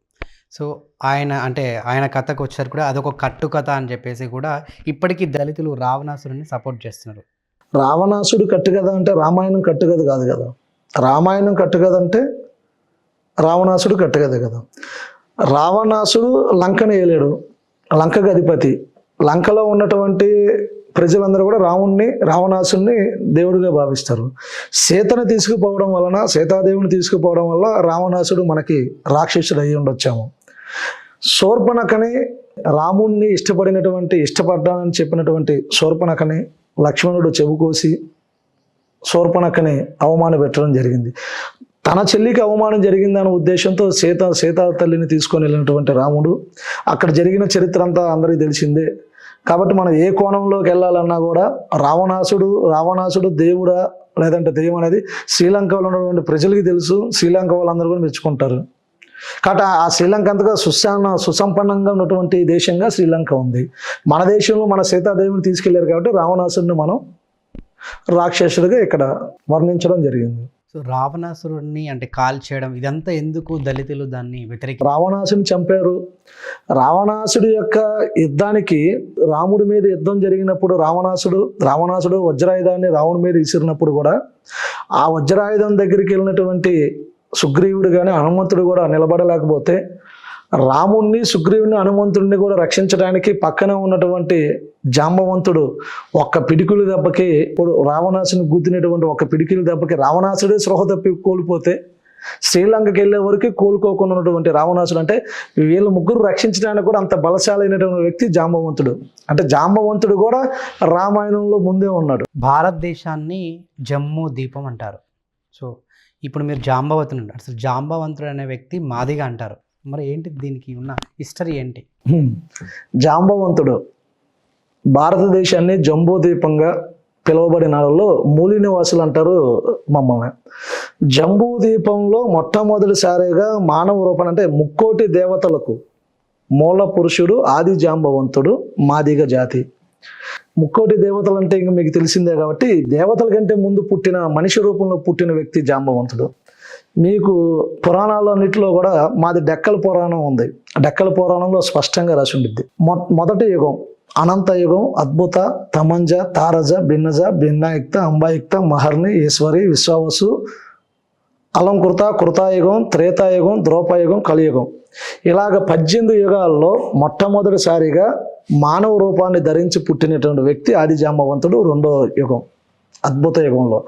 సో ఆయన కథకు వచ్చారు కూడా అదొక కట్టు కథ అని చెప్పేసి కూడా ఇప్పటికీ దళితులు రావణాసురుడిని సపోర్ట్ చేస్తున్నారు. రావణాసుడు కట్టుకథ అంటే రామాయణం కట్టుకథ కాదు కదా. రామాయణం కట్టుకథ అంటే రావణాసుడు కట్టుకథ కదా. రావణాసుడు లంకను ఏలాడు, లంకకు అధిపతి. లంకలో ఉన్నటువంటి ప్రజలందరూ కూడా రావణాసుని దేవుడిగా భావిస్తారు. సీతను తీసుకుపోవడం వలన, సీతాదేవిని తీసుకుపోవడం వల్ల రావణాసుడు మనకి రాక్షసుడు అయ్యి ఉండొచ్చాము. శూర్పణఖని రాముణ్ణి ఇష్టపడ్డానని చెప్పినటువంటి శూర్పణఖని లక్ష్మణుడు చెవుకోసి శూర్పణఖని అవమానం పెట్టడం జరిగింది. తన చెల్లికి అవమానం జరిగిందనే ఉద్దేశంతో సీతా తల్లిని తీసుకొని వెళ్ళినటువంటి రాముడు, అక్కడ జరిగిన చరిత్ర అంతా అందరికీ తెలిసిందే. కాబట్టి మనం ఏ కోణంలోకి వెళ్ళాలన్నా కూడా రావణాసుడు దేవుడా లేదంటే దెయ్యం అనేది శ్రీలంకలో ఉన్నటువంటి ప్రజలకి తెలుసు. శ్రీలంక వాళ్ళందరూ కూడా మెచ్చుకుంటారు. కాబట్టి ఆ శ్రీలంక అంతగా సుసంపన్నంగా ఉన్నటువంటి దేశంగా శ్రీలంక ఉంది. మన దేశంలో మన సీతాదేవిని తీసుకెళ్లారు కాబట్టి రావణాసుడిని మనం రాక్షసుడిగా ఇక్కడ వర్ణించడం జరిగింది. సో రావణాసురుడిని అంటే కాల్చేయడం ఇదంతా ఎందుకు దళితులు దాన్ని రావణాసుని చంపారు. రావణాసుడి యొక్క యుద్ధానికి రాముడి మీద యుద్ధం జరిగినప్పుడు రావణాసుడు వజ్రాయుధాన్ని రావణుడి మీద విసిరినప్పుడు కూడా ఆ వజ్రాయుధం దగ్గరికి వెళ్ళినటువంటి సుగ్రీవుడు కానీ హనుమంతుడు కూడా నిలబడలేకపోతే సుగ్రీవుని హనుమంతుడిని కూడా రక్షించడానికి పక్కన ఉన్నటువంటి జాంబవంతుడు ఒక్క పిడికిలి దెబ్బకి, ఇప్పుడు రావణాసుని గుద్దినటువంటి ఒక్క పిడికిలి దెబ్బకి రావణాసుడే స్పృహ తప్పి కోల్పోతే శ్రీలంకకి వెళ్ళే వరకు కోలుకోకుండా ఉన్నటువంటి రావణాసుడు, అంటే వీళ్ళ ముగ్గురు రక్షించడానికి కూడా అంత బలశాలైనటువంటి వ్యక్తి జాంబవంతుడు. అంటే జాంబవంతుడు కూడా రామాయణంలో ముందే ఉన్నాడు. భారతదేశాన్ని జమ్మూ ద్వీపం అంటారు. సో ఇప్పుడు మీరు జాంబవతుడు అంటారు. అసలు జాంబవంతుడు అనే వ్యక్తి మాదిగా అంటారు. మరి ఏంటి దీనికి ఉన్న హిస్టరీ ఏంటి? జాంబవంతుడు భారతదేశాన్ని జంబూ ద్వీపంగా పిలువబడిన వాళ్ళలో మూలి నివాసులు అంటారు మమ్మల్ని. జంబూ ద్వీపంలో మొట్టమొదటిసారిగా మానవ రూపం అంటే ముక్కోటి దేవతలకు మూల పురుషుడు ఆది జాంబవంతుడు మాదిగ జాతి. ముక్కోటి దేవతలు అంటే ఇంక మీకు తెలిసిందే కాబట్టి దేవతల కంటే ముందు పుట్టిన మనిషి రూపంలో పుట్టిన వ్యక్తి జాంబవంతుడు. మీకు పురాణాలన్నింటిలో కూడా మాది డెక్కల పురాణం ఉంది. డెక్కల పురాణంలో స్పష్టంగా రాసి ఉండిద్ది. మొదటి యుగం అనంత యుగం, అద్భుత, తమంజ, తారజ, భిన్నజ, భిన్నాయుక్త, అంబాయుక్త, మహర్ని, ఈశ్వరి, విశ్వావసు, అలంకృత, కృతాయుగం, త్రేతాయుగం, ద్రౌపయుగం, కలియుగం. ఇలాగ 18 యుగాల్లో మొట్టమొదటిసారిగా మానవ రూపాన్ని ధరించి పుట్టినటువంటి వ్యక్తి ఆది జాంబవంతుడు. రెండో యుగం అద్భుత యుగంలో.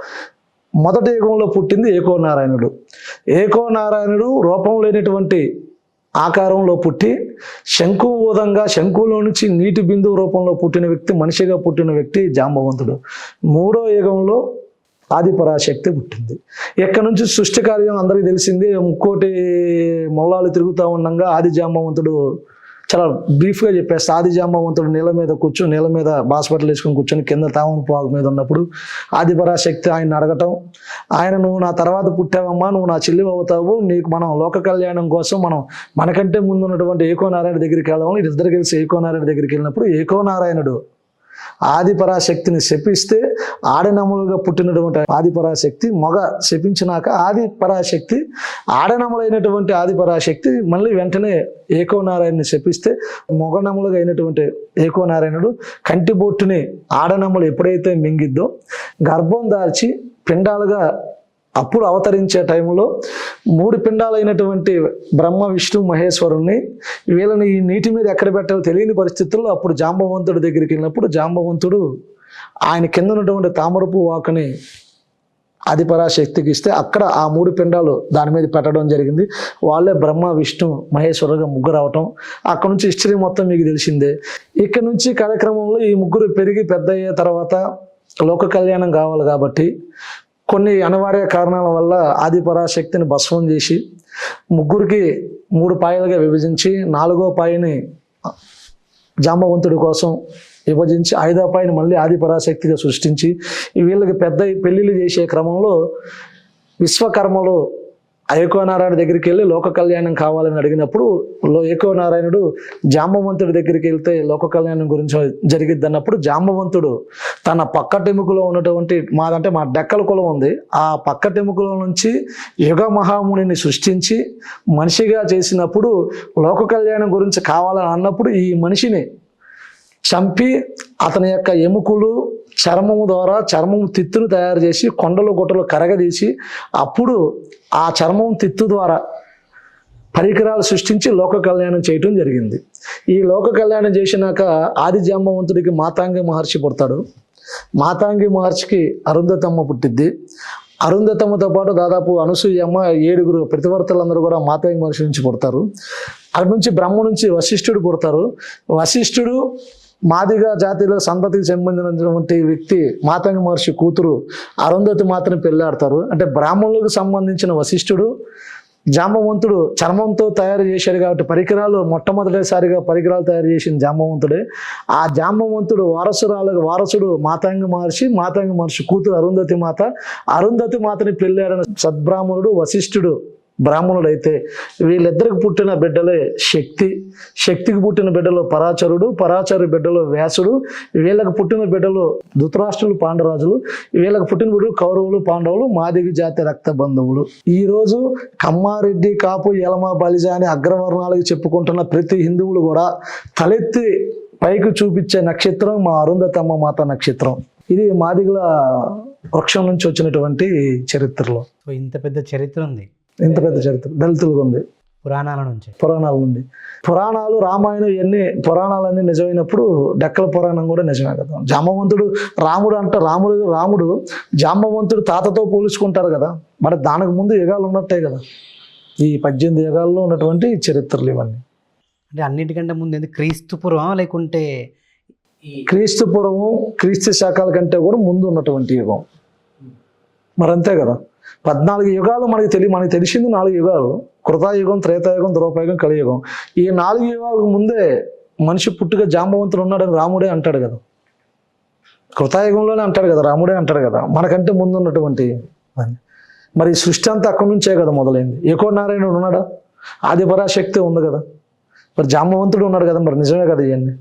మొదటి యుగంలో పుట్టింది ఏకోనారాయణుడు రూపం లేనటువంటి ఆకారంలో పుట్టి శంకులో నుంచి నీటి బిందువు రూపంలో పుట్టిన వ్యక్తి, మనిషిగా పుట్టిన వ్యక్తి జాంబవంతుడు. మూడో యుగంలో ఆదిపరాశక్తి పుట్టింది. ఎక్కడి నుంచి సృష్టి కార్యం అందరికీ తెలిసింది. ముక్కోటి మొల్లాలు తిరుగుతూ ఉండగా ఆది జాంబవంతుడు, చాలా బ్రీఫ్గా చెప్పేస్తా, ఆది జాంబవంతుడు నీళ్ళ మీద బాస్పటలు వేసుకొని కూర్చొని కింద తామర పాకు మీద ఉన్నప్పుడు ఆదిపరాశక్తి ఆయన అడగటం, ఆయన నువ్వు నా తర్వాత పుట్టావమ్మా, నువ్వు నా చెల్లి అవుతావు, నీకు మనం లోక కళ్యాణం కోసం మనకంటే ముందు ఉన్నటువంటి ఏకోనారాయణ దగ్గరికి వెళ్దాము. ఇద్దరు కలిసి ఏకోనారాయణ దగ్గరికి వెళ్ళినప్పుడు ఏకోనారాయణుడు ఆదిపరాశక్తిని శపిస్తే ఆడనములుగా పుట్టినటువంటి ఆదిపరాశక్తి శపించినాక ఆదిపరాశక్తి ఆడనములైనటువంటి ఆదిపరాశక్తి మళ్ళీ వెంటనే ఏకోనారాయణని శపిస్తే మొగనములుగా అయినటువంటి ఏకోనారాయణుడు కంటిబొట్టుని ఆడనములు ఎప్పుడైతే మింగిద్దో గర్భం దాల్చి పిండాలుగా అప్పుడు అవతరించే టైంలో 3 పిండాలైనటువంటి బ్రహ్మ, విష్ణు, మహేశ్వరుణ్ణి వీళ్ళని ఈ నీటి మీద ఎక్కడ పెట్టాలో తెలియని పరిస్థితుల్లో అప్పుడు జాంబవంతుడి దగ్గరికి వెళ్ళినప్పుడు జాంబవంతుడు ఆయన కింద ఉన్నటువంటి తామరపు వాకుని ఆదిపరాశక్తికి ఇస్తే అక్కడ ఆ 3 పిండాలు దాని మీద పెట్టడం జరిగింది. వాళ్ళే బ్రహ్మ, విష్ణు, మహేశ్వరుగా ముగ్గురు అవటం. అక్కడ నుంచి హిస్టరీ మొత్తం మీకు తెలిసిందే. ఇక్కడ నుంచి కార్యక్రమంలో ఈ ముగ్గురు పెరిగి పెద్ద అయ్యే తర్వాత లోక కళ్యాణం కావాలి కాబట్టి కొన్ని అనివార్య కారణాల వల్ల ఆదిపరాశక్తిని భస్మం చేసి ముగ్గురికి 3 పాయలుగా విభజించి 4వ పాయని జాంబవంతుడి కోసం విభజించి 5వ పాయని మళ్ళీ ఆదిపరాశక్తిగా సృష్టించి వీళ్ళకి పెద్ద పెళ్లిళ్ళు చేసే క్రమంలో విశ్వకర్మలు ఏకోనారాయణ దగ్గరికి వెళ్ళి లోక కళ్యాణం కావాలని అడిగినప్పుడు ఏకోనారాయణుడు జాంబవంతుడి దగ్గరికి వెళ్తే లోక కళ్యాణం గురించి జరిగిద్ది అన్నప్పుడు జాంబవంతుడు తన పక్కటెముకలో ఉన్నటువంటి మా డెక్కల కులం ఉంది, ఆ పక్కటెముకలో నుంచి యుగ మహామునిని సృష్టించి మనిషిగా చేసినప్పుడు లోక కళ్యాణం గురించి కావాలని అన్నప్పుడు ఈ మనిషిని చంపి అతని యొక్క ఎముకలు చర్మము ద్వారా చర్మము తిత్తును తయారు చేసి కొండలు గుట్టలు కరగదీసి అప్పుడు ఆ చర్మం తిత్తు ద్వారా పరికరాలు సృష్టించి లోక కళ్యాణం చేయటం జరిగింది. ఈ లోక కళ్యాణం చేసినాక ఆది జాంబవంతుడికి మాతాంగి మహర్షి పుడతాడు. మాతాంగి మహర్షికి అరుంధతమ్మ పుట్టిద్ది. అరుంధతమ్మతో పాటు దాదాపు అనసూయమ్మ 7 ప్రతివర్తలందరూ కూడా మాతాంగి మహర్షి నుంచి పుడతారు. అక్కడి నుంచి బ్రహ్మ నుంచి వశిష్ఠుడు పుడతారు. వశిష్ఠుడు మాదిగ జాతిలో సంతతికి సంబంధించినటువంటి వ్యక్తి మాతంగి మహర్షి కూతురు అరుంధతి మాతని పెళ్ళాడతారు. అంటే బ్రాహ్మణులకు సంబంధించిన వశిష్ఠుడు జాంబవంతుడు చర్మంతో తయారు చేశాడు కాబట్టి పరికరాలు మొట్టమొదటిసారిగా పరికరాలు తయారు చేసిన జాంబవంతుడే. ఆ జాంబవంతుడు వారసుడు మాతంగి మహర్షి కూతురు అరుంధతి మాతని పెళ్ళాడని సద్బ్రాహ్మణుడు వశిష్ఠుడు బ్రాహ్మణుడైతే వీళ్ళిద్దరికి పుట్టిన బిడ్డలే శక్తికి పుట్టిన బిడ్డలు పరాచరు బిడ్డలు వ్యాసుడు, వీళ్ళకి పుట్టిన బిడ్డలు ధృతరాష్ట్రులు పాండరాజులు, వీళ్ళకి పుట్టిన బిడ్డలు కౌరవులు పాండవులు మాదిగ జాతి రక్త బంధువులు. ఈరోజు కమ్మారెడ్డి కాపు యలమ బలిజ అని అగ్రవర్ణాలకు చెప్పుకుంటున్న ప్రతి హిందువులు కూడా తలెత్తి పైకి చూపించే నక్షత్రం మా అరుంధతమ్మ మాత నక్షత్రం. ఇది మాదిగల వృక్షం నుంచి వచ్చినటువంటి చరిత్రలో. ఇంత పెద్ద చరిత్ర ఉంది, ఇంత పెద్ద చరిత్ర దళితులకు ఉంది. పురాణాల నుండి పురాణాలు రామాయణం ఇవన్నీ పురాణాలన్నీ నిజమైనప్పుడు డెక్కల పురాణం కూడా నిజమే కదా. జాంబవంతుడు రాముడు జాంబవంతుడు తాతతో పోల్చుకుంటారు కదా, మరి దానికి ముందు యుగాలు ఉన్నట్టే కదా. ఈ 18 యుగాల్లో ఉన్నటువంటి చరిత్రలు ఇవన్నీ. అంటే అన్నిటికంటే ముందు ఏంది, క్రీస్తు పూర్వం లేకుంటే క్రీస్తు పూర్వము క్రీస్తు శాఖల కంటే కూడా ముందు ఉన్నటువంటి యుగం మరి అంతే కదా. 14 యుగాలు మనకి తెలిసింది 4 యుగాలు: కృతాయుగం, త్రేతాయుగం, ద్రౌపయుగం, కలియుగం. ఈ 4 యుగాలకు ముందే మనిషి పుట్టుక జాంబవంతుడు ఉన్నాడని రాముడే అంటాడు కదా. కృతాయుగంలోనే అంటాడు కదా, రాముడే అంటాడు కదా, మనకంటే ముందు ఉన్నటువంటి. మరి సృష్టి అంతా అక్కడి నుంచే కదా మొదలైంది. ఏకో నారాయణుడు ఉన్నాడా? ఆది పరాశక్తి ఉంది కదా, మరి జాంబవంతుడు ఉన్నాడు కదా, మరి నిజమే కదా ఇవన్నీ.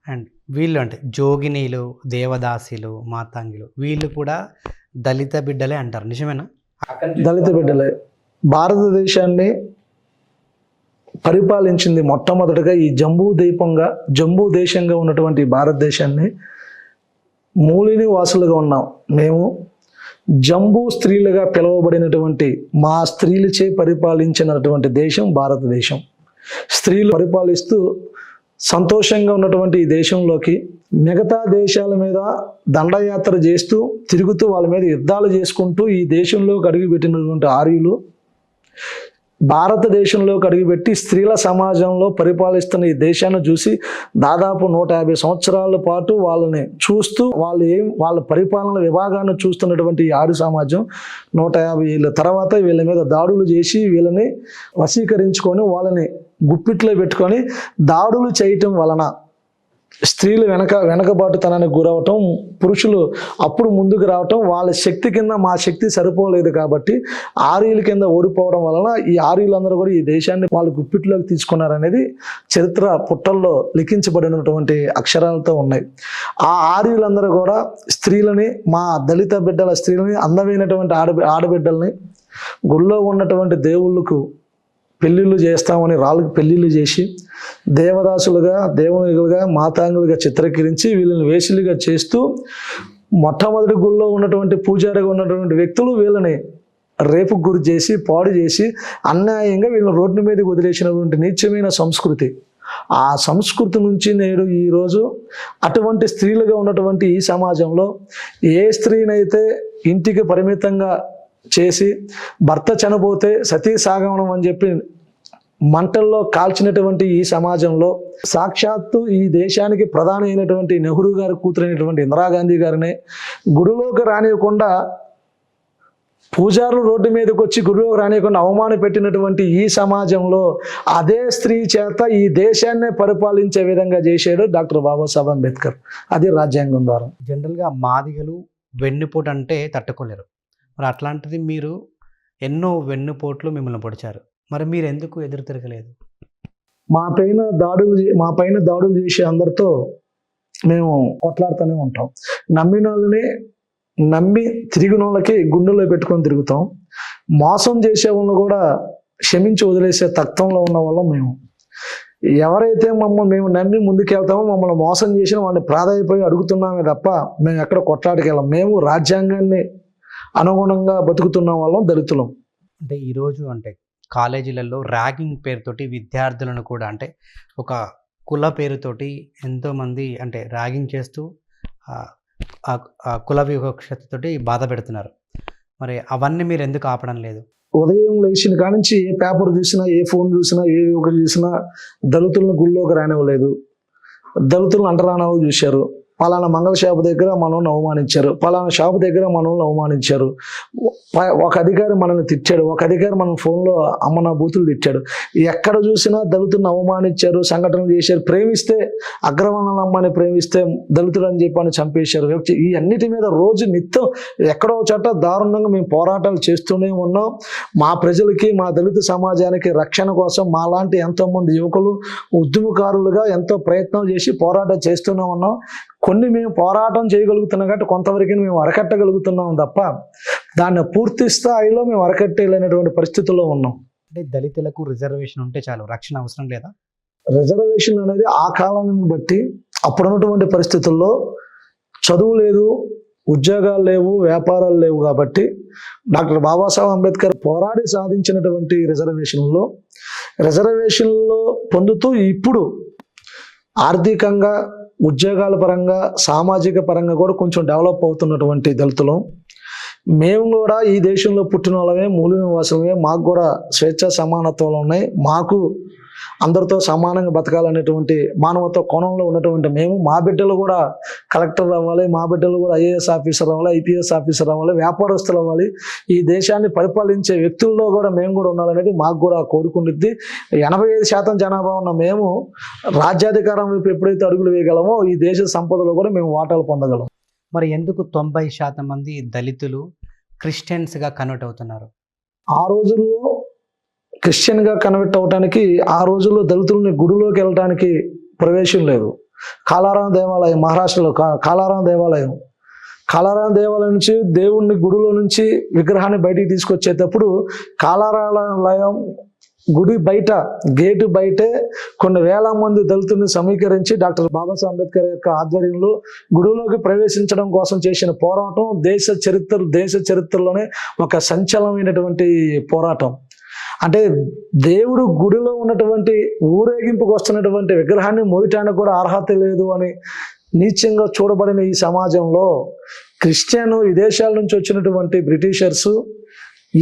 అండ్ వీళ్ళు అంటే జోగినీలు, దేవదాసీలు, మాతాంగిలు వీళ్ళు కూడా దళిత బిడ్డలే అంటారు, నిజమేనా? దళిత బిడ్డలే. భారతదేశాన్ని పరిపాలించింది మొట్టమొదటిగా ఈ జంబూ దేశంగా ఉన్నటువంటి భారతదేశాన్ని మూలిని వాసులుగా ఉన్నాం మేము. జంబూ స్త్రీలుగా పిలువబడినటువంటి మా స్త్రీలచే పరిపాలించినటువంటి దేశం భారతదేశం. స్త్రీలు పరిపాలిస్తూ సంతోషంగా ఉన్నటువంటి ఈ దేశంలోకి మిగతా దేశాల మీద దండయాత్ర చేస్తూ తిరుగుతూ వాళ్ళ మీద యుద్ధాలు చేసుకుంటూ ఈ దేశంలోకి అడుగుపెట్టినటువంటి ఆర్యులు భారతదేశంలోకి అడుగుపెట్టి స్త్రీల సమాజంలో పరిపాలిస్తున్న ఈ దేశాన్ని చూసి దాదాపు 150 సంవత్సరాల పాటు వాళ్ళని చూస్తూ వాళ్ళ పరిపాలన విభాగాన్ని చూస్తున్నటువంటి ఈ ఆర్య సమాజం 150 ఏళ్ళ తర్వాత వీళ్ళ మీద దాడులు చేసి వీళ్ళని వశీకరించుకొని వాళ్ళని గుప్పిట్లో పెట్టుకొని దాడులు చేయటం వలన స్త్రీలు వెనకబాటుతనానికి గురవటం, పురుషులు అప్పుడు ముందుకు రావటం, వాళ్ళ శక్తి కింద మా శక్తి సరిపోలేదు కాబట్టి ఆర్యుల కింద ఓడిపోవడం వలన ఈ ఆర్యులందరూ కూడా ఈ దేశాన్ని వాళ్ళ గుప్పిట్లోకి తీసుకున్నారనేది చరిత్ర పుట్టల్లో లిఖించబడినటువంటి అక్షరాలతో ఉన్నాయి. ఆ ఆర్యులందరూ కూడా స్త్రీలని, మా దళిత బిడ్డల స్త్రీలని, అందమైనటువంటి ఆడబిడ్డల్ని గుళ్ళో ఉన్నటువంటి దేవుళ్ళకు పెళ్ళిళ్ళు చేస్తామని రాళ్ళకి పెళ్ళిళ్ళు చేసి దేవదాసులుగా, దేవునిలుగా, మాతాంగులుగా చిత్రీకరించి వీళ్ళని వేసులుగా చేస్తూ మొట్టమొదటి గుళ్ళో ఉన్నటువంటి పూజారిగా ఉన్నటువంటి వ్యక్తులు వీళ్ళని రేపుకు గురి చేసి పాడు చేసి అన్యాయంగా వీళ్ళని రోడ్డు మీదకి వదిలేసినటువంటి నీచమైన సంస్కృతి. ఆ సంస్కృతి నుంచి నేడు ఈరోజు అటువంటి స్త్రీలుగా ఉన్నటువంటి ఈ సమాజంలో ఏ స్త్రీనైతే ఇంటికి పరిమితంగా చేసి భర్త చనిపోతే సతీ సాగమనం అని చెప్పి మంటల్లో కాల్చినటువంటి ఈ సమాజంలో సాక్షాత్తు ఈ దేశానికి ప్రధాని అయినటువంటి నెహ్రూ గారి కూతురైనటువంటి ఇందిరాగాంధీ గారినే గుడిలోకి రానియకుండా, పూజారులు రోడ్డు మీదకి వచ్చి గుడిలోకి రానియకుండా అవమానం పెట్టినటువంటి ఈ సమాజంలో అదే స్త్రీ చేత ఈ దేశాన్నే పరిపాలించే విధంగా చేశాడు డాక్టర్ బాబాసాహెబ్ అంబేద్కర్. అది రాజ్యాంగం ద్వారా. జనరల్గా మాదిగలు వెన్నుపోటు అంటే తట్టుకోలేరు. మరి అట్లాంటిది మీరు ఎన్నో వెన్నుపోట్లు మిమ్మల్ని పొడిచారు, మరి మీరు ఎందుకు ఎదురు తిరగలేదు? మా పైన దాడులు చేసే అందరితో మేము కొట్లాడుతూనే ఉంటాం. నమ్మిన వాళ్ళని నమ్మి తిరిగిన వాళ్ళకి గుండెల్లో పెట్టుకొని తిరుగుతాం. మోసం చేసే వాళ్ళని కూడా క్షమించి వదిలేసే తత్వంలో ఉన్న వాళ్ళం మేము. ఎవరైతే మేము నమ్మి ముందుకెళ్తామో మమ్మల్ని మోసం చేసిన వాళ్ళని ప్రాధాయపడి అడుగుతున్నామే తప్ప మేము ఎక్కడ కొట్లాడకెళ్ళాం. మేము రాజ్యాంగాన్ని అనుగుణంగా బతుకుతున్న వాళ్ళం దళితులం. అంటే ఈరోజు అంటే కాలేజీలలో ర్యాగింగ్ పేరుతోటి విద్యార్థులను కూడా అంటే ఒక కుల పేరుతోటి ఎంతోమంది అంటే ర్యాగింగ్ చేస్తూ ఆ కుల వివక్షతతోటి బాధ పెడుతున్నారు. మరి అవన్నీ మీరు ఎందుకు ఆపడం లేదు? ఉదయం లేచిన కానించి ఏ పేపర్ చూసినా, ఏ ఫోన్ చూసినా, ఏ ఒకటి చూసినా దళితులను గుళ్ళోకి రానివ్వలేదు. దళితులను అంటరానాలు చూశారు. పలానా మంగళ షాపు దగ్గర మనల్ని అవమానించారు, పలానా షాపు దగ్గర మనల్ని అవమానించారు. ఒక అధికారి మనల్ని తిట్టాడు, ఒక అధికారి మన ఫోన్లో అమ్మన బూతులు తిట్టాడు. ఎక్కడ చూసినా దళితులను అవమానించారు, సంఘటనలు చేశారు. ప్రేమిస్తే అగ్రవర్ణాల అమ్మని ప్రేమిస్తే దళితుడు అని చెప్పని చంపేశారు. ఈ అన్నిటి మీద రోజు నిత్యం ఎక్కడో చోట దారుణంగా మేము పోరాటాలు చేస్తూనే ఉన్నాం. మా ప్రజలకి, మా దళిత సమాజానికి రక్షణ కోసం మాలాంటి ఎంతోమంది యువకులు ఉద్యమకారులుగా ఎంతో ప్రయత్నం చేసి పోరాటం చేస్తూనే ఉన్నాం. కొన్ని మేము పోరాటం చేయగలుగుతున్నాం కాబట్టి కొంతవరకు మేము అరకట్టగలుగుతున్నాం తప్ప దాన్ని పూర్తి స్థాయిలో మేము అరకట్టలేనటువంటి పరిస్థితుల్లో ఉన్నాం. అంటే దళితులకు రిజర్వేషన్ ఉంటే చాలు, రక్షణ అవసరం లేదా? రిజర్వేషన్ అనేది ఆ కాలాన్ని బట్టి అప్పుడున్నటువంటి పరిస్థితుల్లో చదువు లేదు, ఉద్యోగాలు లేవు, వ్యాపారాలు లేవు కాబట్టి డాక్టర్ బాబాసాహెబ్ అంబేద్కర్ పోరాడి సాధించినటువంటి రిజర్వేషన్లో పొందుతూ ఇప్పుడు ఆర్థికంగా, ఉద్యోగాల పరంగా, సామాజిక పరంగా కూడా కొంచెం డెవలప్ అవుతున్నటువంటి దళితులం. మేము కూడా ఈ దేశంలో పుట్టిన వాళ్ళమే, మూల నివాసమే. మాకు కూడా స్వేచ్ఛ సమానత్వాలు ఉన్నాయి. మాకు అందరితో సమానంగా బతకాలనేటువంటి మానవత్వ కోణంలో ఉన్నటువంటి మేము, మా బిడ్డలు కూడా కలెక్టర్ అవ్వాలి, మా బిడ్డలు కూడా ఐఏఎస్ ఆఫీసర్ అవ్వాలి, ఐపీఎస్ ఆఫీసర్ అవ్వాలి, వ్యాపారస్తులు అవ్వాలి, ఈ దేశాన్ని పరిపాలించే వ్యక్తుల్లో కూడా మేము కూడా ఉండాలనేది మాకు కూడా కోరుకుంటుంది. 85% జనాభా ఉన్న మేము రాజ్యాధికారం వైపు ఎప్పుడైతే అడుగులు వేయగలమో ఈ దేశ సంపదలో కూడా మేము వాటాలు పొందగలం. మరి ఎందుకు 90% మంది దళితులు క్రిస్టియన్స్గా కన్వర్ట్ అవుతున్నారు? ఆ రోజుల్లో క్రిస్టియన్గా కన్వర్ట్ అవడానికి, ఆ రోజుల్లో దళితులని గుడిలోకి వెళ్ళడానికి ప్రవేశం లేదు. కాలారాం దేవాలయం, మహారాష్ట్రలో కాలారాం దేవాలయం నుంచి దేవుణ్ణి గుడిలో నుంచి విగ్రహాన్ని బయటికి తీసుకొచ్చేటప్పుడు కాలారాలయం గుడి బయట, గేటు బయటే కొన్ని వేల మంది దళితుల్ని సమీకరించి డాక్టర్ బాబాసాహెబ్ అంబేద్కర్ యొక్క ఆధ్వర్యంలో గుడిలోకి ప్రవేశించడం కోసం చేసిన పోరాటం దేశ చరిత్రలోనే ఒక సంచలనమైనటువంటి పోరాటం. అంటే దేవుడు గుడిలో ఉన్నటువంటి ఊరేగింపుకు వస్తున్నటువంటి విగ్రహాన్ని మోయటానికి కూడా అర్హత లేదు అని నీచంగా చూడబడిన ఈ సమాజంలో క్రిస్టియన్ విదేశాల నుంచి వచ్చినటువంటి బ్రిటిషర్స్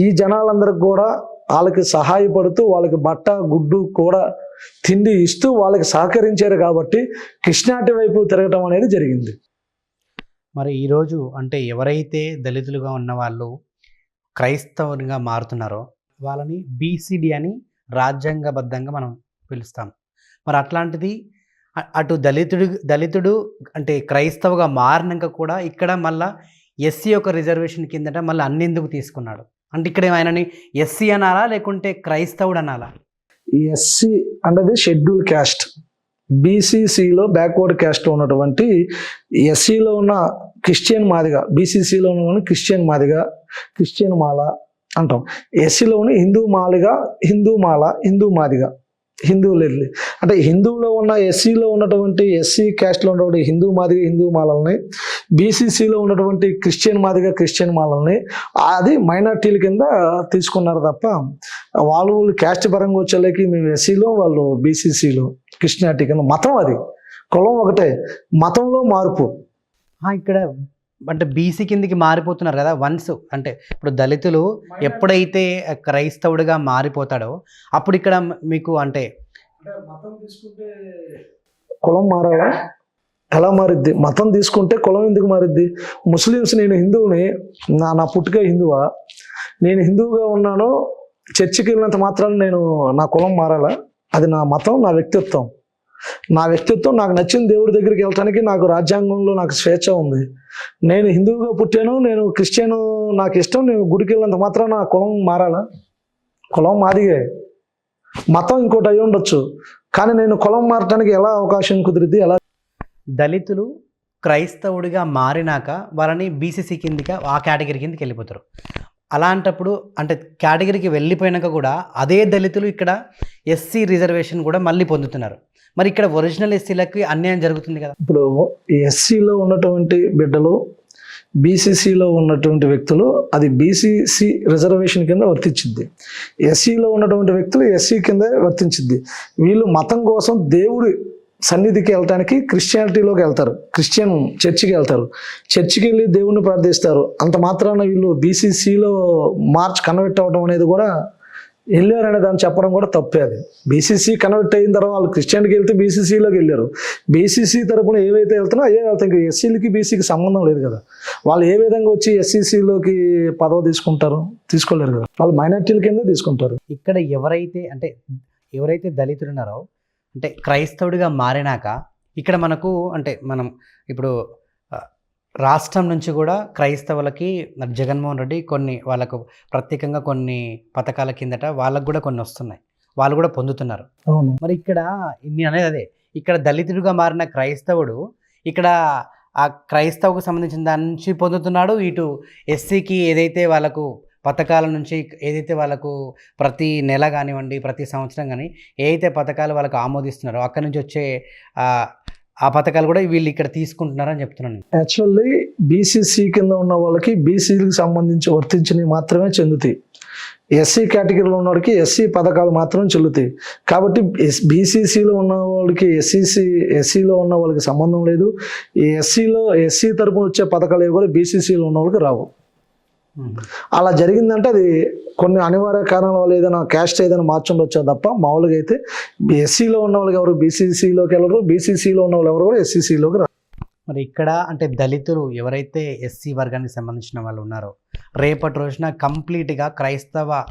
ఈ జనాలందరికి కూడా వాళ్ళకి సహాయపడుతూ, వాళ్ళకి బట్ట గుడ్డు కూడా తిండి ఇస్తూ వాళ్ళకి సహకరించారు కాబట్టి కృష్ణాటి వైపు తిరగటం అనేది జరిగింది. మరి ఈరోజు అంటే ఎవరైతే దళితులుగా ఉన్న వాళ్ళు క్రైస్తవునిగా మారుతున్నారో వాళ్ళని బీసీడీ అని రాజ్యాంగబద్ధంగా మనం పిలుస్తాం. మరి అట్లాంటిది అటు దళితుడు అంటే క్రైస్తవుగా మారినాక కూడా ఇక్కడ మళ్ళీ ఎస్సీ యొక్క రిజర్వేషన్ కిందట మళ్ళీ అన్నెందుకు తీసుకున్నాడు? అంటే ఇక్కడ ఆయనని ఎస్సీ అనాలా లేకుంటే క్రైస్తవుడు అనాలా? ఎస్సీ అనేది షెడ్యూల్ క్యాస్ట్, బీసీసీలో బ్యాక్వర్డ్ క్యాస్ట్ ఉన్నటువంటి ఎస్సీలో ఉన్న క్రిస్టియన్ మాదిగా, బీసీసీలో ఉన్న క్రిస్టియన్ మాదిగా, క్రిస్టియన్ మాల అంటాం. ఎస్సీలోని హిందూ మాలిగా, హిందూ మాల, హిందూ మాదిగా, హిందువులు వెళ్ళి అంటే హిందువులో ఉన్న ఎస్సీలో ఉన్నటువంటి ఎస్సీ క్యాస్ట్లో ఉన్నటువంటి హిందూ మాదిగా, హిందూ మాలల్ని, బీసీసీలో ఉన్నటువంటి క్రిస్టియన్ మాదిగా, క్రిస్టియన్ మాలల్ని అది మైనార్టీల కింద తీసుకున్నారు తప్ప వాళ్ళు క్యాస్ట్ పరంగా వచ్చేలేకి మేము ఎస్సీలో, వాళ్ళు బీసీసీలో, క్రిస్టియానిటీ కింద. మతం అది, కులం ఒకటే, మతంలో మార్పు. ఇక్కడ అంటే బీసీ కిందికి మారిపోతున్నారు కదా వన్స్. అంటే ఇప్పుడు దళితులు ఎప్పుడైతే క్రైస్తవుడిగా మారిపోతాడో అప్పుడు ఇక్కడ మీకు అంటే మతం తీసుకుంటే కులం మారాలా? ఎలా మారిద్ది? మతం తీసుకుంటే కులం ఎందుకు మారిద్ది? ముస్లిమ్స్, నేను హిందువుని, నా పుట్టుక హిందువా, నేను హిందువుగా ఉన్నాను, చర్చికి వెళ్ళినంత మాత్రాన్ని నేను నా కులం మారాలా? అది నా మతం, నా వ్యక్తిత్వం. నాకు నచ్చిన దేవుడి దగ్గరికి వెళ్ళటానికి నాకు రాజ్యాంగంలో నాకు స్వేచ్ఛ ఉంది. నేను హిందువుగా పుట్టాను, నేను క్రిస్టియన్, నాకు ఇష్టం, నేను గుడికి వెళ్ళినంత మాత్రం నా కులం మారాలా? కులం మాదిగే, మతం ఇంకోటి అయి ఉండొచ్చు, కానీ నేను కులం మారటానికి ఎలా అవకాశం కుదిరిద్ది? ఎలా? దళితులు క్రైస్తవుడిగా మారినాక వాళ్ళని బీసీసీ కిందిగా ఆ కేటగిరీ కిందకి వెళ్ళిపోతారు. అలాంటప్పుడు అంటే కేటగిరీకి వెళ్ళిపోయినాక కూడా అదే దళితులు ఇక్కడ ఎస్సీ రిజర్వేషన్ కూడా మళ్ళీ పొందుతున్నారు. మరి ఇక్కడ ఒరిజినల్ ఎస్సీలకి అన్యాయం జరుగుతుంది కదా. ఇప్పుడు ఎస్సీలో ఉన్నటువంటి బిడ్డలు బీసీసీలో ఉన్నటువంటి వ్యక్తులు అది బీసీసీ రిజర్వేషన్ కింద వర్తించింది, ఎస్సీలో ఉన్నటువంటి వ్యక్తులు ఎస్సీ కింద వర్తించింది. వీళ్ళు మతం కోసం దేవుడి సన్నిధికి వెళ్ళటానికి క్రిస్టియానిటీలోకి వెళ్తారు, క్రిస్టియన్ చర్చికి వెళ్తారు, చర్చికి వెళ్ళి దేవుణ్ణి ప్రార్థిస్తారు. అంత మాత్రాన వీళ్ళు బీసీసీలో కన్వర్ట్ అవ్వడం అనేది కూడా వెళ్ళారనే దాన్ని చెప్పడం కూడా తప్పే. అది బీసీసీ కన్వర్ట్ అయిన తర్వాత వాళ్ళు క్రిస్టియన్కి వెళ్తే బీసీసీలోకి వెళ్ళారు, బీసీసీ తరపున ఏవైతే వెళ్తున్నా అయ్యే వెళ్తాయి. ఇంకా ఎస్సీలకి బీసీకి సంబంధం లేదు కదా, వాళ్ళు ఏ విధంగా వచ్చి ఎస్సీసీలోకి పదవి తీసుకుంటారు, తీసుకోలేరు కదా, వాళ్ళు మైనార్టీల కింద తీసుకుంటారు. ఇక్కడ ఎవరైతే దళితులు ఉన్నారో అంటే క్రైస్తవుడిగా మారినాక ఇక్కడ మనకు అంటే మనం ఇప్పుడు రాష్ట్రం నుంచి కూడా క్రైస్తవులకి జగన్మోహన్ రెడ్డి వాళ్ళకు ప్రత్యేకంగా కొన్ని పథకాల కిందట వాళ్ళకు కూడా కొన్ని వస్తున్నాయి, వాళ్ళు కూడా పొందుతున్నారు. అవును. మరి ఇక్కడ నేను అనేది అదే, ఇక్కడ దళితుడిగా మారిన క్రైస్తవుడు ఇక్కడ ఆ క్రైస్తవుకు సంబంధించిన దాని నుంచి పొందుతున్నాడు, ఇటు ఎస్సీకి ఏదైతే వాళ్ళకు పథకాల నుంచి ఏదైతే వాళ్ళకు ప్రతి నెల కానివ్వండి ప్రతి సంవత్సరం కానీ ఏదైతే పథకాలు వాళ్ళకు ఆమోదిస్తున్నారో అక్కడి నుంచి వచ్చే ఆ పథకాలు కూడా వీళ్ళు ఇక్కడ తీసుకుంటున్నారని చెప్తున్నాను. యాక్చువల్లీ బీసీసీ కింద ఉన్న వాళ్ళకి బీసీలకు సంబంధించి వర్తించినవి మాత్రమే చెందుతాయి, ఎస్సీ కేటగిరీలో ఉన్న వాళ్ళకి ఎస్సీ పథకాలు మాత్రం చెల్లుతాయి. కాబట్టి బీసీసీలో ఉన్న వాళ్ళకి ఎస్సీలో ఉన్న వాళ్ళకి సంబంధం లేదు, ఎస్సీ తరపున వచ్చే పథకాలు కూడా బీసీసీలో ఉన్న వాళ్ళకి రావు. అలా జరిగిందంటే అది కొన్ని అనివార్య కారణాల వల్ల ఏదైనా క్యాస్ట్ ఏదైనా మార్చుండొచ్చా తప్ప మామూలుగా అయితే ఎస్సీలో ఉన్న వాళ్ళకి ఎవరు బీసీసీలోకి వెళ్ళరు, బీసీసీలో ఉన్న వాళ్ళు ఎవరు కూడా ఎస్సీసీలోకి రారు. మరి ఇక్కడ అంటే దళితులు ఎవరైతే ఎస్సీ వర్గానికి సంబంధించిన వాళ్ళు ఉన్నారో రేపటి రోజున కంప్లీట్గా క్రైస్తవ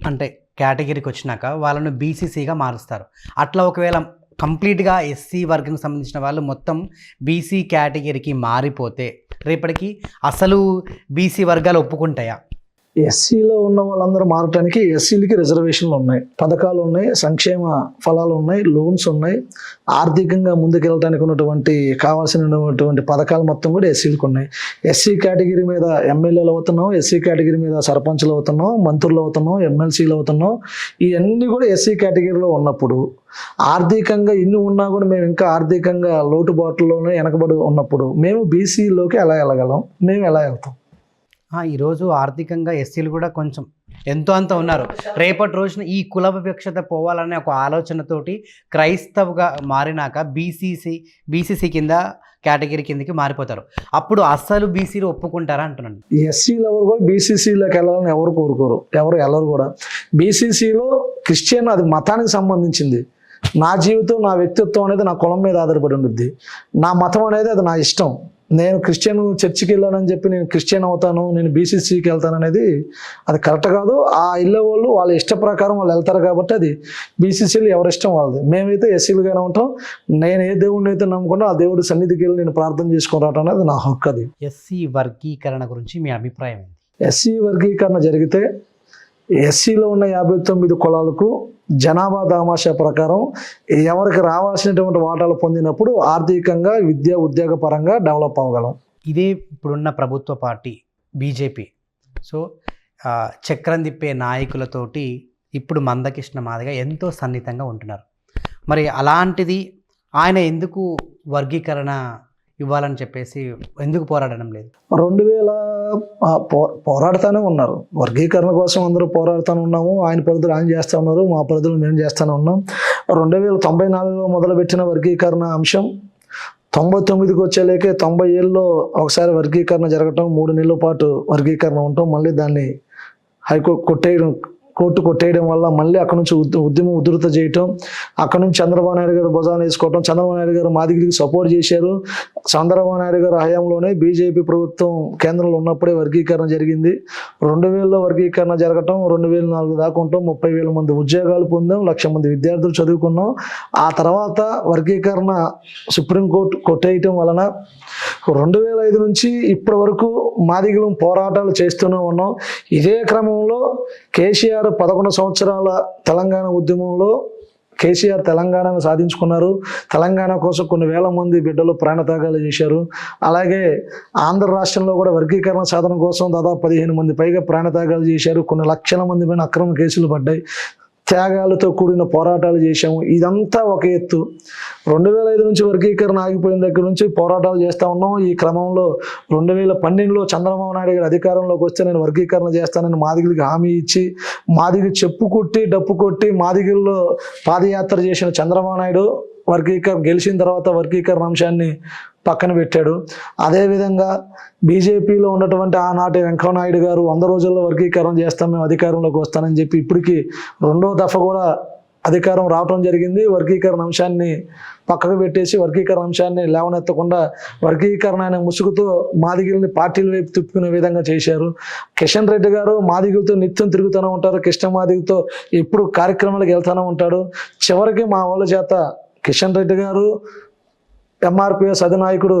అంటే కేటగిరీకి వచ్చినాక వాళ్ళను బీసీసీగా మారుస్తారు. అట్లా ఒకవేళ కంప్లీట్గా ఎస్సీ వర్గానికి సంబంధించిన వాళ్ళు మొత్తం బీసీ కేటగిరీకి మారిపోతే రేపటికి అసలు బీసీ వర్గాలు ఒప్పుకుంటాయా? ఎస్సీలో ఉన్న వాళ్ళందరూ మారటానికి ఎస్సీలకి రిజర్వేషన్లు ఉన్నాయి, పథకాలు ఉన్నాయి, సంక్షేమ ఫలాలు ఉన్నాయి, లోన్స్ ఉన్నాయి, ఆర్థికంగా ముందుకెళ్ళడానికి ఉన్నటువంటి కావాల్సినటువంటి పథకాలు మొత్తం కూడా ఎస్సీలకు ఉన్నాయి. ఎస్సీ కేటగిరీ మీద ఎమ్మెల్యేలు అవుతున్నాం, ఎస్సీ కేటగిరీ మీద సర్పంచ్లు అవుతున్నాం, మంత్రులు అవుతున్నాం, ఎమ్మెల్సీలు అవుతున్నాం. ఇవన్నీ కూడా ఎస్సీ కేటగిరీలో ఉన్నప్పుడు ఆర్థికంగా ఇన్ని ఉన్నా కూడా మేము ఇంకా ఆర్థికంగా లోటుబాట్లలోనే వెనకబడి ఉన్నప్పుడు మేము బీసీలోకి ఎలా వెళ్ళగలం, మేము ఎలా వెళ్తాం? ఈరోజు ఆర్థికంగా ఎస్సీలు కూడా కొంచెం ఎంతో అంత ఉన్నారు. రేపటి రోజున ఈ కుల వివక్షత పోవాలనే ఒక ఆలోచనతోటి క్రైస్తవుగా మారినాక బీసీసీ కింద కేటగిరీ కిందకి మారిపోతారు. అప్పుడు అస్సలు బీసీలు ఒప్పుకుంటారా అంటున్నాను. ఎస్సీలు ఎవరు కూడా బీసీసీలోకి వెళ్ళాలని ఎవరు కోరుకోరు, ఎవరు వెళ్ళరు కూడా. బీసీసీలో క్రిస్టియన్ అది మతానికి సంబంధించింది, నా జీవితం నా వ్యక్తిత్వం అనేది నా కులం మీద ఆధారపడి ఉంటుంది, నా మతం అనేది అది నా ఇష్టం. నేను క్రిస్టియన్ చర్చికి వెళ్ళానని చెప్పి నేను క్రిస్టియన్ అవుతాను, నేను బీసీసీకి వెళ్తాను అనేది అది కరెక్ట్ కాదు. ఆ వెళ్ళే వాళ్ళు వాళ్ళ ఇష్ట ప్రకారం వాళ్ళు వెళ్తారు కాబట్టి అది బీసీసీలు ఎవరి ఇష్టం వాళ్ళది. మేమైతే ఎస్సీలుగానే ఉంటాం, నేను ఏ దేవుడిని అయితే నమ్ముకుంటా ఆ దేవుడి సన్నిధికి వెళ్ళి నేను ప్రార్థన చేసుకుని రావటం అనేది నా హక్కు. అది ఎస్సీ వర్గీకరణ గురించి మీ అభిప్రాయం ఏంటి? ఎస్సీ వర్గీకరణ జరిగితే ఎస్సీలో ఉన్న 59 కులాలకు జనాభా దామాషా ప్రకారం ఎవరికి రావాల్సినటువంటి వాటాలు పొందినప్పుడు ఆర్థికంగా విద్యా ఉద్యోగ పరంగా డెవలప్ అవ్వగలం. ఇదే ఇప్పుడున్న ప్రభుత్వ పార్టీ బీజేపీ సో చక్రం తిప్పే నాయకులతోటి ఇప్పుడు మందకృష్ణ మాదిగ ఎంతో సన్నిహితంగా ఉంటున్నారు. మరి అలాంటిది ఆయన ఎందుకు వర్గీకరణ ఇవ్వాలని చెప్పేసి ఎందుకు పోరాడడం లేదు? 2000 పోరాడుతూనే ఉన్నారు, వర్గీకరణ కోసం అందరూ పోరాడుతూనే ఉన్నాము. ఆయన పరిధులు ఆయన చేస్తూ ఉన్నారు, మా పరిధులు మేము చేస్తూనే ఉన్నాం. 2094లో మొదలుపెట్టిన వర్గీకరణ అంశం 99కి వచ్చేలేకే 90 ఏళ్ళలో ఒకసారి వర్గీకరణ జరగటం, 3 నెలల పాటు వర్గీకరణ ఉండటం, మళ్ళీ దాన్ని కోర్టు కొట్టేయడం వల్ల మళ్ళీ అక్కడ నుంచి ఉద్యమం ఉధృత చేయటం, అక్కడ నుంచి చంద్రబాబు నాయుడు గారు భుజాన్ని వేసుకోవటం, చంద్రబాబు నాయుడు గారు మాదిగరికి సపోర్ట్ చేశారు. చంద్రబాబు నాయుడు గారు హయాంలోనే బీజేపీ ప్రభుత్వం కేంద్రంలో ఉన్నప్పుడే వర్గీకరణ జరిగింది. 2000లో వర్గీకరణ జరగటం, 2004 దాకా ఉంటాం, 30,000 మంది ఉద్యోగాలు పొందాం, 1,00,000 మంది విద్యార్థులు చదువుకున్నాం. ఆ తర్వాత వర్గీకరణ సుప్రీంకోర్టు కొట్టేయటం వలన 2005 నుంచి ఇప్పటి వరకు మాదిగలు పోరాటాలు చేస్తూనే ఉన్నాం. ఇదే క్రమంలో కేసీఆర్ 11 సంవత్సరాల తెలంగాణ ఉద్యమంలో కేసీఆర్ తెలంగాణను సాధించుకున్నారు. తెలంగాణ కోసం కొన్ని వేల మంది బిడ్డలు ప్రాణత్యాగాలు చేశారు. అలాగే ఆంధ్ర రాష్ట్రంలో కూడా వర్గీకరణ సాధన కోసం దాదాపు 15 మంది పైగా ప్రాణత్యాగాలు చేశారు. కొన్ని లక్షల మంది పైన అక్రమ కేసులు పడ్డాయి. త్యాగాలతో కూడిన పోరాటాలు చేశాము. ఇదంతా ఒక ఎత్తు. 2005 నుంచి వర్గీకరణ ఆగిపోయిన దగ్గర నుంచి పోరాటాలు చేస్తూ ఉన్నాం. ఈ క్రమంలో 2012లో చంద్రబాబు నాయుడు గారు అధికారంలోకి వస్తే నేను వర్గీకరణ చేస్తానని మాదిగలకి హామీ ఇచ్చి, మాదిగలు చెప్పు కొట్టి డప్పు కొట్టి మాదిగల్లో పాదయాత్ర చేసిన చంద్రబాబు నాయుడు గెలిచిన తర్వాత వర్గీకరణ అంశాన్ని పక్కన పెట్టాడు. అదేవిధంగా బీజేపీలో ఉన్నటువంటి ఆనాటి వెంకయ్యనాయుడు గారు 100 రోజుల్లో వర్గీకరణ చేస్తాం, మేము అధికారంలోకి వస్తానని చెప్పి ఇప్పటికీ 2వ దఫా కూడా అధికారం రావటం జరిగింది. వర్గీకరణ అంశాన్ని పక్కకు పెట్టేసి వర్గీకరణ అంశాన్ని లేవనెత్తకుండా వర్గీకరణ అనే ముసుగుతో మాదిగల్ని పార్టీల వైపు తిప్పుకునే విధంగా చేశారు. కిషన్ రెడ్డి గారు మాదిగలతో నిత్యం తిరుగుతూనే ఉంటారు. కృష్ణ మాదిగతో ఎప్పుడు కార్యక్రమాలకు వెళ్తూనే ఉంటాడు. చివరికి మా వాళ్ళ చేత కిషన్ రెడ్డి గారు ఎంఆర్పిఎస్ అధినాయకుడు,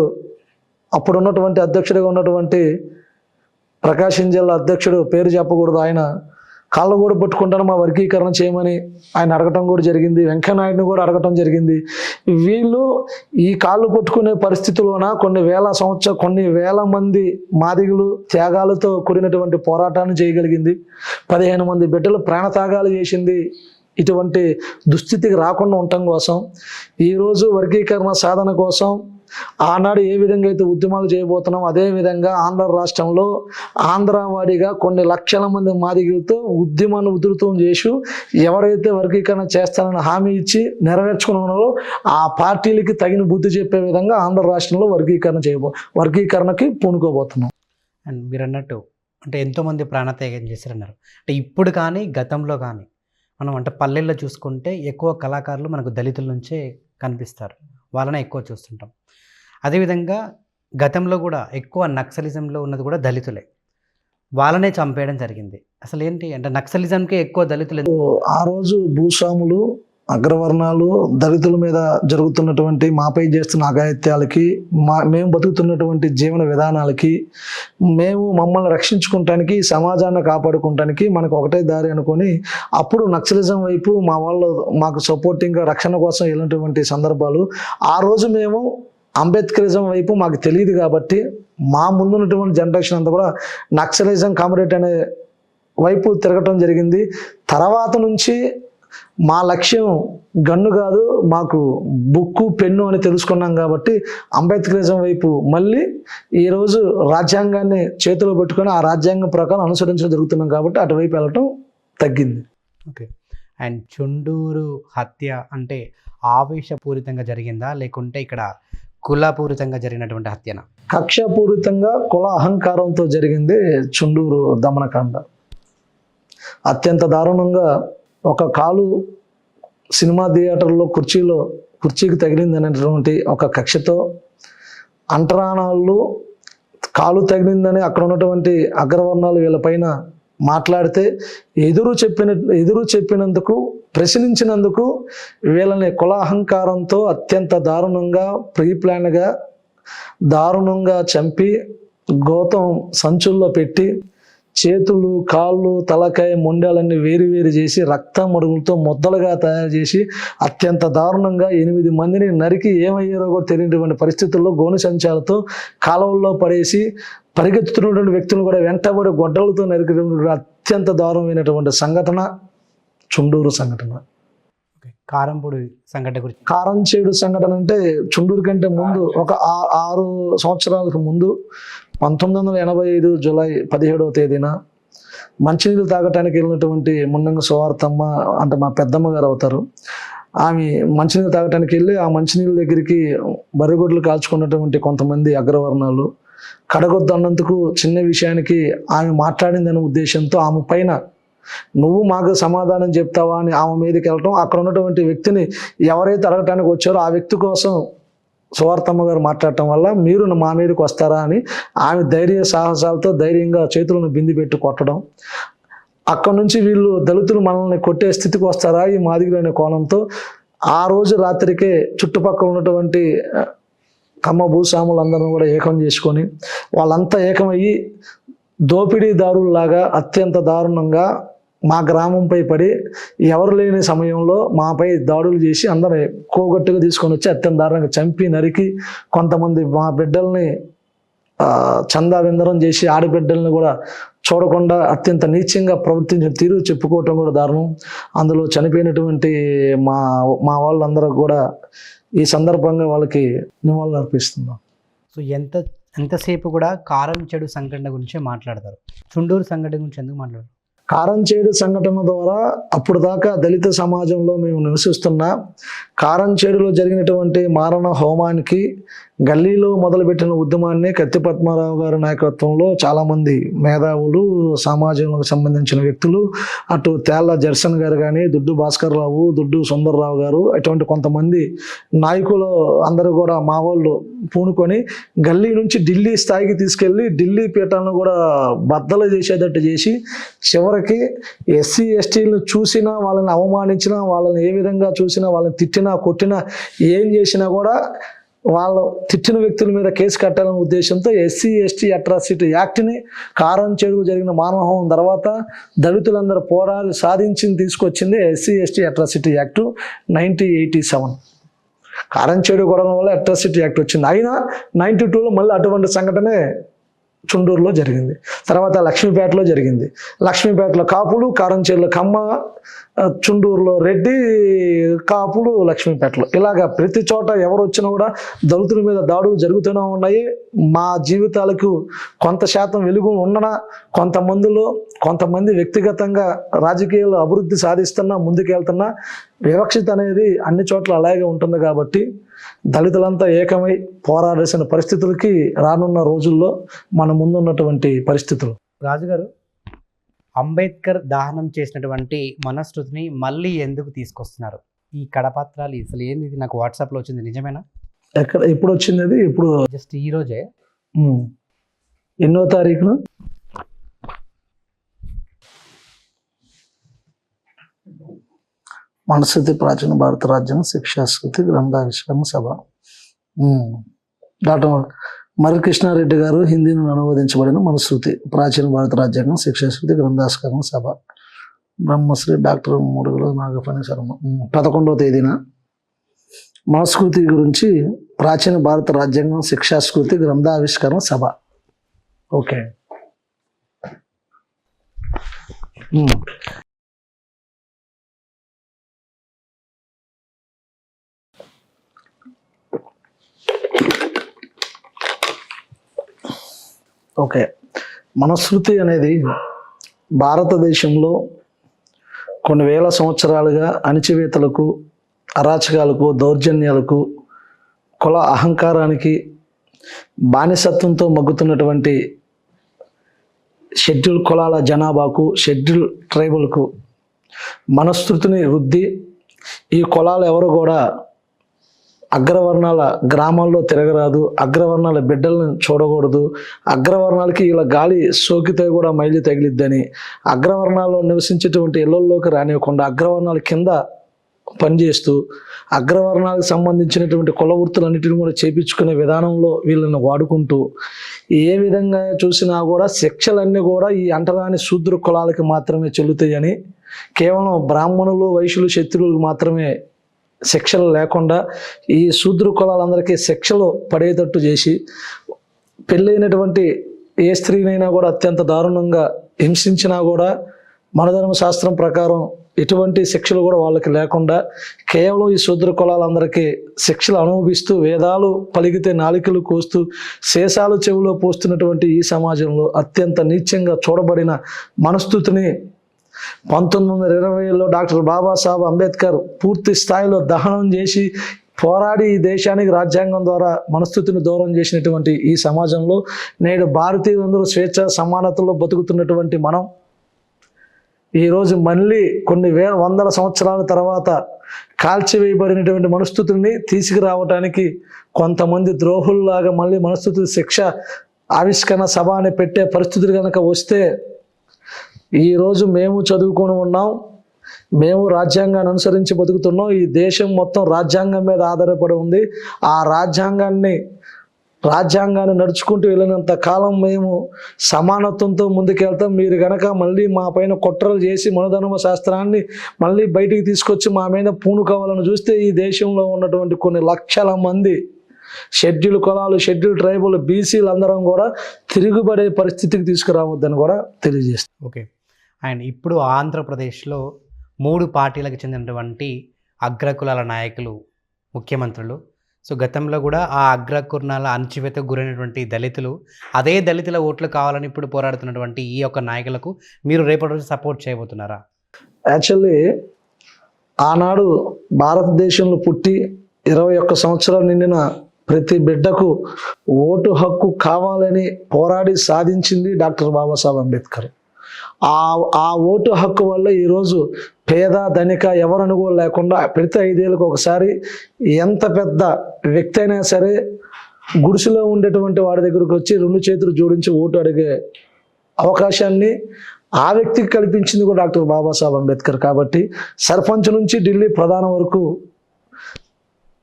అప్పుడు ఉన్నటువంటి అధ్యక్షుడిగా ఉన్నటువంటి ప్రకాశం జిల్లా అధ్యక్షుడు, పేరు చెప్పకూడదు, ఆయన కాళ్ళు కూడా పట్టుకుంటాను మా వర్గీకరణ చేయమని ఆయన అడగటం కూడా జరిగింది. వెంకయ్యనాయుడిని కూడా అడగటం జరిగింది. వీళ్ళు ఈ కాళ్ళు పట్టుకునే పరిస్థితిలోన కొన్ని వేల మంది మాదిగలు త్యాగాలతో కూడినటువంటి పోరాటాన్ని చేయగలిగింది. 15 మంది బిడ్డలు ప్రాణత్యాగాలు చేసింది ఇటువంటి దుస్థితికి రాకుండా ఉండటం కోసం. ఈరోజు వర్గీకరణ సాధన కోసం ఆనాడు ఏ విధంగా అయితే ఉద్యమాలు చేయబోతున్నాం, అదేవిధంగా ఆంధ్ర రాష్ట్రంలో ఆంధ్రవాడిగా కొన్ని లక్షల మంది మాదిగలతో ఉద్యమాన్ని ఉధృతం చేసి ఎవరైతే వర్గీకరణ చేస్తానని హామీ ఇచ్చి నెరవేర్చుకున్నారో ఆ పార్టీలకి తగిన బుద్ధి చెప్పే విధంగా ఆంధ్ర రాష్ట్రంలో వర్గీకరణకి పూనుకోబోతున్నాం. అండ్ మీరు అన్నట్టు అంటే ఎంతోమంది ప్రాణత్యాగం చేశారన్నారు. అంటే ఇప్పుడు కానీ గతంలో కానీ మనం అంటే పల్లెల్లో చూసుకుంటే ఎక్కువ కళాకారులు మనకు దళితుల నుంచే కనిపిస్తారు, వాళ్ళనే ఎక్కువ చూస్తుంటాం. అదేవిధంగా గతంలో కూడా ఎక్కువ నక్సలిజంలో ఉన్నది కూడా దళితులే, వాళ్ళనే చంపేయడం జరిగింది. అసలు ఏంటి అంటే నక్సలిజంకే ఎక్కువ దళితులు. ఆ రోజు భూస్వాములు, అగ్రవర్ణాలు దళితుల మీద జరుగుతున్నటువంటి మాపై చేస్తున్న అఘాయిత్యాలకి, మేము బతుకుతున్నటువంటి జీవన విధానాలకి, మమ్మల్ని రక్షించుకుంటానికి, సమాజాన్ని కాపాడుకుంటానికి మనకు ఒకటే దారి అనుకొని అప్పుడు నక్సలిజం వైపు మా వాళ్ళు మాకు సపోర్టింగ్గా రక్షణ కోసం వెళ్ళినటువంటి సందర్భాలు. ఆ రోజు మేము అంబేద్కరిజం వైపు మాకు తెలియదు కాబట్టి మా ముందున్నటువంటి జనరేషన్ అంతా కూడా నక్సలిజం కామ్రేడ్ అనే వైపు తిరగటం జరిగింది. తర్వాత నుంచి మా లక్ష్యం గన్ను కాదు, మాకు బుక్కు పెన్ను అని తెలుసుకున్నాం కాబట్టి అంబేద్కరిజం వైపు మళ్ళీ ఈరోజు రాజ్యాంగాన్ని చేతిలో పెట్టుకొని ఆ రాజ్యాంగం ప్రకారం అనుసరించడం జరుగుతున్నాం కాబట్టి అటువైపు వెళ్ళటం తగ్గింది. ఓకే. అండ్ చుండూరు హత్య అంటే ఆవేశపూరితంగా జరిగిందా, లేకుంటే ఇక్కడ కులపూరితంగా జరిగినటువంటి హత్యనా? కక్షపూరితంగా కుల అహంకారంతో జరిగింది చుండూరు దమనకాండ. అత్యంత దారుణంగా ఒక కాలు సినిమా థియేటర్లో కుర్చీకి తగిలింది అనేటువంటి ఒక కక్షతో అంటరానాళ్ళు కాలు తగిలిందని అక్కడ ఉన్నటువంటి అగ్రవర్ణాలు వీళ్ళపైన మాట్లాడితే ఎదురు చెప్పినందుకు, ప్రశ్నించినందుకు వీళ్ళని కుల అహంకారంతో అత్యంత దారుణంగా ప్రీప్లాన్గా దారుణంగా చంపి గోతం సంచుల్లో పెట్టి చేతులు, కాళ్ళు, తలకాయ, మొండాలన్నీ వేరు చేసి రక్తం మడుగులతో ముద్దలుగా తయారు చేసి అత్యంత దారుణంగా 8 మందిని నరికి ఏమయ్యారో కూడా తెలియనటువంటి పరిస్థితుల్లో గోను సంచాలతో కాలువల్లో పడేసి పరిగెత్తుతున్నటువంటి వ్యక్తులను కూడా వెంటబడి గొడ్డలతో నరికినటువంటి అత్యంత దారుణమైనటువంటి సంఘటన చుండూరు సంఘటన. కారంపూడి సంఘటన గురించి. కారంచేడు సంఘటన అంటే చుండూరు కంటే ముందు ఒక 6 సంవత్సరాలకు ముందు 1985 జూలై 17వ తేదీన మంచినీళ్ళు తాగటానికి వెళ్ళినటువంటి మున్నంగి సువార్తమ్మ అంటే మా పెద్దమ్మ గారు అవుతారు. ఆమె మంచినీళ్ళు తాగటానికి వెళ్ళి ఆ మంచినీళ్ళ దగ్గరికి బర్రెగొడ్లు కాల్చుకున్నటువంటి కొంతమంది అగ్రవర్ణాలు కడగొద్దు అన్నందుకు చిన్న విషయానికి ఆమె మాట్లాడిందనే ఉద్దేశంతో ఆమె పైన నువ్వు మాకు సమాధానం చెప్తావా అని ఆమె మీదకి వెళ్ళటం, అక్కడ ఉన్నటువంటి వ్యక్తిని ఎవరైతే అడగటానికి వచ్చారో ఆ వ్యక్తి కోసం సువార్తమ్మ గారు మాట్లాడటం వల్ల మీరు మా మీదకి వస్తారా అని ఆమె ధైర్య సాహసాలతో ధైర్యంగా చేతులను బింది పెట్టి కొట్టడం, అక్కడ నుంచి వీళ్ళు దళితులు మనల్ని కొట్టే స్థితికి వస్తారా ఈ మాదిగలు అనే కోణంతో ఆ రోజు రాత్రికే చుట్టుపక్కల ఉన్నటువంటి కమ్మ భూస్వాములందరినీ కూడా ఏకం చేసుకొని వాళ్ళంతా ఏకమయ్యి దోపిడీదారుల్లాగా అత్యంత దారుణంగా మా గ్రామంపై పడి ఎవరు లేని సమయంలో మాపై దాడులు చేసి అందరిని కోగట్టుగా తీసుకొని వచ్చి అత్యంత దారుణంగా చంపి నరికి కొంతమంది మా బిడ్డల్ని చందా విందరం చేసి ఆడబిడ్డల్ని కూడా చూడకుండా అత్యంత నీచంగా ప్రవర్తించిన తీరు చెప్పుకోవటం కూడా దారుణం. అందులో చనిపోయినటువంటి మా మా వాళ్ళందరూ కూడా ఈ సందర్భంగా వాళ్ళకి నివాళులు అర్పిస్తున్నాం. సో ఎంతసేపు కూడా కారం చెడు సంఘటన గురించే మాట్లాడతారు. చుండూరు సంఘటన గురించి ఎందుకు మాట్లాడరు? కారంచేడు సంఘటన ద్వారా అప్పుడు దాకా దళిత సమాజంలో మేము నివసిస్తున్నా కారంచేడులో జరిగినటువంటి మారణ హోమానికి గల్లీలో మొదలుపెట్టిన ఉద్యమాన్ని కత్తి పద్మారావు గారి నాయకత్వంలో చాలామంది మేధావులు, సమాజంలో సంబంధించిన వ్యక్తులు, అటు తేళ్ల జర్సన్ గారు కానీ, దుడ్డు భాస్కర్ రావు, దుడ్డు సుందర్రావు గారు, అటువంటి కొంతమంది నాయకులు అందరూ కూడా మా వాళ్ళు పూనుకొని గల్లీ నుంచి ఢిల్లీ స్థాయికి తీసుకెళ్ళి ఢిల్లీ పీఠాలను కూడా బద్దలు చేసేటట్టు చేసి చివరికి ఎస్సీ ఎస్టీలను చూసినా, వాళ్ళని అవమానించినా, వాళ్ళని ఏ విధంగా చూసినా, వాళ్ళని తిట్టినా కొట్టినా ఏం చేసినా కూడా వాళ్ళు తిట్టిన వ్యక్తుల మీద కేసు కట్టాలనే ఉద్దేశంతో ఎస్సీ ఎస్టీ అట్రాసిటీ యాక్ట్ని కారంచేడుకు జరిగిన మానవహోమం తర్వాత దళితులందరూ పోరాడి సాధించి తీసుకొచ్చింది SC ST atrocity act 1987. Karamchedu గొడవ వల్ల అట్రాసిటీ యాక్ట్ వచ్చింది. అయినా 92లో మళ్ళీ అటువంటి సంఘటనే చుండూరులో జరిగింది. తర్వాత లక్ష్మీపేటలో జరిగింది. లక్ష్మీపేటలో కాపులు, కారంచేడులో కమ్మ, చుండూరులో రెడ్డి, కాపులు లక్ష్మీపేటలో, ఇలాగా ప్రతి చోట ఎవరు వచ్చినా కూడా దళితుల మీద దాడులు జరుగుతూనే ఉన్నాయి. మా జీవితాలకు కొంత శాతం వెలుగు ఉండన కొంతమంది వ్యక్తిగతంగా రాజకీయాలు అభివృద్ధి సాధిస్తున్నా, ముందుకెళ్తున్నా వివక్షత అనేది అన్ని చోట్ల అలాగే ఉంటుంది. కాబట్టి దళితులంతా ఏకమై పోరాడాల్సిన పరిస్థితులకి రానున్న రోజుల్లో మన ముందున్నటువంటి పరిస్థితులు. రాజుగారు, అంబేద్కర్ దహనం చేసినటువంటి మనశ్రుతిని మళ్ళీ ఎందుకు తీసుకొస్తున్నారు? ఈ కడపత్రాలు అసలు ఏంది? ఇది నాకు వాట్సాప్లో వచ్చింది, నిజమేనా? ఎప్పుడు వచ్చింది అది? ఇప్పుడు జస్ట్ ఈ రోజే. ఎన్నో తారీఖున? మనశ్రుతి ప్రాచీన భారత రాజ్యాంగ శిక్షాస్మృతి గ్రంథావిష్కరణ సభ. డాక్టర్ మర్రి కృష్ణారెడ్డి గారు హిందీ నుండి అనువదించబడిన మనశ్రుతి ప్రాచీన భారత రాజ్యాంగం శిక్షాస్మృతి గ్రంథావిష్కరణ సభ. బ్రహ్మశ్రీ డాక్టర్ మూడుగుల నాగఫణి శర్మ. 11వ తేదీన మనస్కృతి గురించి ప్రాచీన భారత రాజ్యాంగం శిక్షాస్మృతి గ్రంథావిష్కరణ సభ. ఓకే. ఓకే. మనశ్రుతి అనేది భారతదేశంలో కొన్ని వేల సంవత్సరాలుగా అణచివేతలకు, అరాచకాలకు, దౌర్జన్యాలకు, కుల అహంకారానికి, బానిసత్వంతో మగ్గుతున్నటువంటి షెడ్యూల్ కులాల జనాభాకు, షెడ్యూల్ ట్రైబుల్కు మనశ్రుతిని రుద్ది ఈ కులాలు ఎవరు కూడా అగ్రవర్ణాల గ్రామాల్లో తిరగరాదు, అగ్రవర్ణాల బిడ్డలను చూడకూడదు, అగ్రవర్ణాలకి ఇలా గాలి సోకితే కూడా మైలు తగిలిద్దని, అగ్రవర్ణాల్లో నివసించేటువంటి ఇళ్లలోకి రానివ్వకుండా అగ్రవర్ణాల కింద పనిచేస్తూ అగ్రవర్ణాలకు సంబంధించినటువంటి కుల వృత్తులన్నిటిని కూడా చేపించుకునే విధానంలో వీళ్ళని వాడుకుంటూ ఏ విధంగా చూసినా కూడా శిక్షలన్నీ కూడా ఈ అంటరాని శూద్ర కులాలకి మాత్రమే చెల్లుతాయని, కేవలం బ్రాహ్మణులు, వైశ్యులు, క్షత్రియులకు మాత్రమే శిక్షలు లేకుండా ఈ శూద్ర కులాలందరికీ శిక్షలు పడేటట్టు చేసి పెళ్ళైనటువంటి ఏ స్త్రీనైనా కూడా అత్యంత దారుణంగా హింసించినా కూడా మన ధర్మశాస్త్రం ప్రకారం ఎటువంటి శిక్షలు కూడా వాళ్ళకి లేకుండా కేవలం ఈ శూద్ర కులాలందరికీ శిక్షలు అనుభవిస్తూ వేదాలు పలికితే నాలికలు కోస్తూ శేషాలు చెవిలో పోస్తున్నటువంటి ఈ సమాజంలో అత్యంత నీచంగా చూడబడిన మనస్థితిని 1920లో డాక్టర్ బాబాసాహెబ్ అంబేద్కర్ పూర్తి స్థాయిలో దహనం చేసి పోరాడి ఈ దేశానికి రాజ్యాంగం ద్వారా మనస్థితిని దూరం చేసినటువంటి ఈ సమాజంలో నేడు భారతీయులందరూ స్వేచ్ఛ సమానతలో బతుకుతున్నటువంటి మనం ఈరోజు మళ్ళీ కొన్ని వందల సంవత్సరాల తర్వాత కాల్చివేయబడినటువంటి మనస్థితిని తీసుకురావటానికి కొంతమంది ద్రోహుల్లాగా మళ్ళీ మనస్థితి శిక్ష ఆవిష్కరణ సభ అని పెట్టే పరిస్థితులు కనుక వస్తే, ఈరోజు మేము చదువుకొని ఉన్నాం, మేము రాజ్యాంగాన్ని అనుసరించి బతుకుతున్నాం, ఈ దేశం మొత్తం రాజ్యాంగం మీద ఆధారపడి ఉంది, ఆ రాజ్యాంగాన్ని నడుచుకుంటూ వెళ్ళినంత కాలం మేము సమానత్వంతో ముందుకెళ్తాం. మీరు కనుక మళ్ళీ మా పైన కుట్రలు చేసి మనధర్మ శాస్త్రాన్ని మళ్ళీ బయటికి తీసుకొచ్చి మా మీద పూనుకోవాలని చూస్తే ఈ దేశంలో ఉన్నటువంటి కొన్ని లక్షల మంది షెడ్యూల్ కులాలు, షెడ్యూల్ ట్రైబుల్, బీసీలు అందరం కూడా తిరుగుబడే పరిస్థితికి తీసుకురావద్దని కూడా తెలియజేస్తాం. ఓకే. అండ్ ఇప్పుడు ఆంధ్రప్రదేశ్లో 3 పార్టీలకు చెందినటువంటి అగ్రకులాల నాయకులు ముఖ్యమంత్రులు. సో గతంలో కూడా ఆ అగ్రకులాల అణచివేతకు గురైనటువంటి దళితులు, అదే దళితుల ఓట్లు కావాలని ఇప్పుడు పోరాడుతున్నటువంటి ఈ యొక్క నాయకులకు మీరు రేపటి రోజు సపోర్ట్ చేయబోతున్నారా? యాక్చువల్లీ ఆనాడు భారతదేశంలో పుట్టి 21 సంవత్సరాలు నిండిన ప్రతి బిడ్డకు ఓటు హక్కు కావాలని పోరాడి సాధించింది డాక్టర్ బాబాసాహెబ్ అంబేద్కర్. ఆ ఓటు హక్కు వల్ల ఈరోజు పేద ధనిక ఎవరను కూడా లేకుండా ప్రతి 5 ఏళ్ళకు ఒకసారి ఎంత పెద్ద వ్యక్తి అయినా సరే గుడిసెలో ఉండేటువంటి వాడి దగ్గరకు వచ్చి 2 చేతులు జోడించి ఓటు అడిగే అవకాశాన్ని ఆ వ్యక్తికి కల్పించింది కూడా డాక్టర్ బాబాసాహెబ్ అంబేద్కర్. కాబట్టి సర్పంచ్ నుంచి ఢిల్లీ ప్రధాని వరకు,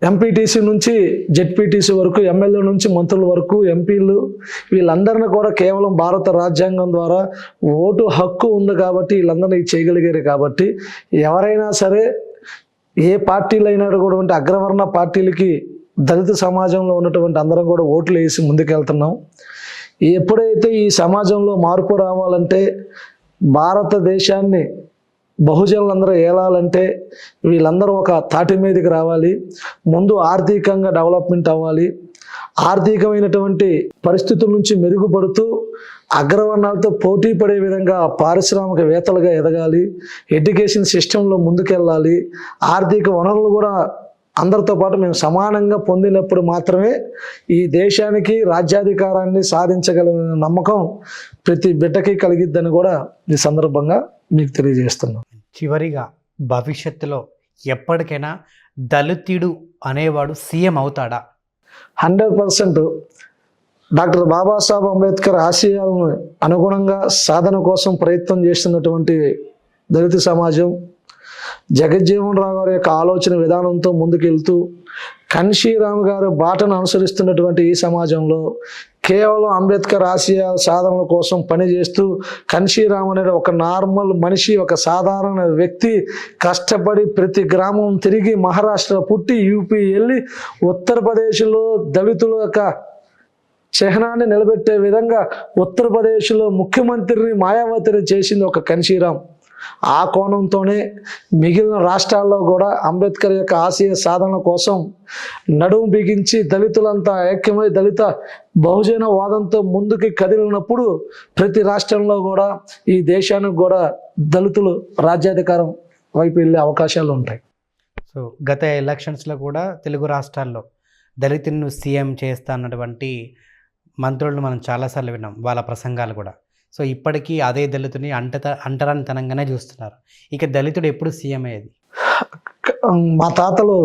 ఎంపీటీసీ నుంచి జెడ్పీటీసీ వరకు, ఎమ్మెల్యే నుంచి మంత్రుల వరకు, ఎంపీలు, వీళ్ళందరినీ కూడా కేవలం భారత రాజ్యాంగం ద్వారా ఓటు హక్కు ఉంది కాబట్టి వీళ్ళందరినీ చేయగలిగారు. కాబట్టి ఎవరైనా సరే ఏ పార్టీలు అయినా కూడా అగ్రవర్ణ పార్టీలకి దళిత సమాజంలో ఉన్నటువంటి అందరం కూడా ఓట్లు వేసి ముందుకెళ్తున్నాం. ఎప్పుడైతే ఈ సమాజంలో మార్పు రావాలంటే, భారతదేశాన్ని బహుజనులందరూ ఏలాలంటే వీళ్ళందరూ ఒక తాటి మీదకి రావాలి. ముందు ఆర్థికంగా డెవలప్మెంట్ అవ్వాలి. ఆర్థికమైనటువంటి పరిస్థితుల నుంచి మెరుగుపడుతూ అగ్రవర్ణాలతో పోటీ పడే విధంగా పారిశ్రామికవేత్తలుగా ఎదగాలి. ఎడ్యుకేషన్ సిస్టంలో ముందుకెళ్ళాలి. ఆర్థిక వనరులు కూడా అందరితో పాటు మేము సమానంగా పొందినప్పుడు మాత్రమే ఈ దేశానికి రాజ్యాధికారాన్ని సాధించగలిగిన నమ్మకం ప్రతి బిడ్డకి కలిగిద్దని కూడా ఈ సందర్భంగా మీకు తెలియజేస్తున్నాం. చివరిగా భవిష్యత్తులో ఎప్పటికైనా దళితుడు అనేవాడు సీఎం అవుతాడా? 100% డాక్టర్ బాబాసాహెబ్ అంబేద్కర్ ఆశయాలను అనుగుణంగా సాధన కోసం ప్రయత్నం చేస్తున్నటువంటి దళిత సమాజం, జగజ్జీవన్ రావు గారి యొక్క ఆలోచన విధానంతో ముందుకెళ్తూ కన్షీరామ్ గారి బాటను అనుసరిస్తున్నటువంటి ఈ సమాజంలో కేవలం అంబేద్కర్ ఆశయ సాధనల కోసం పనిచేస్తూ కన్షీరామ్ అనే ఒక నార్మల్ మనిషి, ఒక సాధారణ వ్యక్తి కష్టపడి ప్రతి గ్రామం తిరిగి మహారాష్ట్ర పుట్టి యూపీ వెళ్ళి ఉత్తరప్రదేశ్లో దళితుల యొక్క చిహ్నాన్ని నిలబెట్టే విధంగా ఉత్తరప్రదేశ్లో ముఖ్యమంత్రిని మాయావతిని చేసింది ఒక కన్షీరామ్. ఆ కోణంతోనే మిగిలిన రాష్ట్రాల్లో కూడా అంబేద్కర్ యొక్క ఆశయ సాధన కోసం నడుము బిగించి దళితులంతా ఐక్యమై దళిత బహుజన వాదంతో ముందుకి కదిలినప్పుడు ప్రతి రాష్ట్రంలో కూడా ఈ దేశానికి కూడా దళితులు రాజ్యాధికారం వైపు వెళ్ళే అవకాశాలు ఉంటాయి. సో గత ఎలక్షన్స్లో కూడా తెలుగు రాష్ట్రాల్లో దళితులను సీఎం చేస్తా అన్నటువంటి మంత్రులను మనం చాలాసార్లు విన్నాం, వాళ్ళ ప్రసంగాలు కూడా. సో ఇప్పటికీ అదే దళితుని అంటరానితనంగానే చూస్తున్నారు. ఇక దళితుడు ఎప్పుడు సీఎం అయ్యేది? మా తాతలు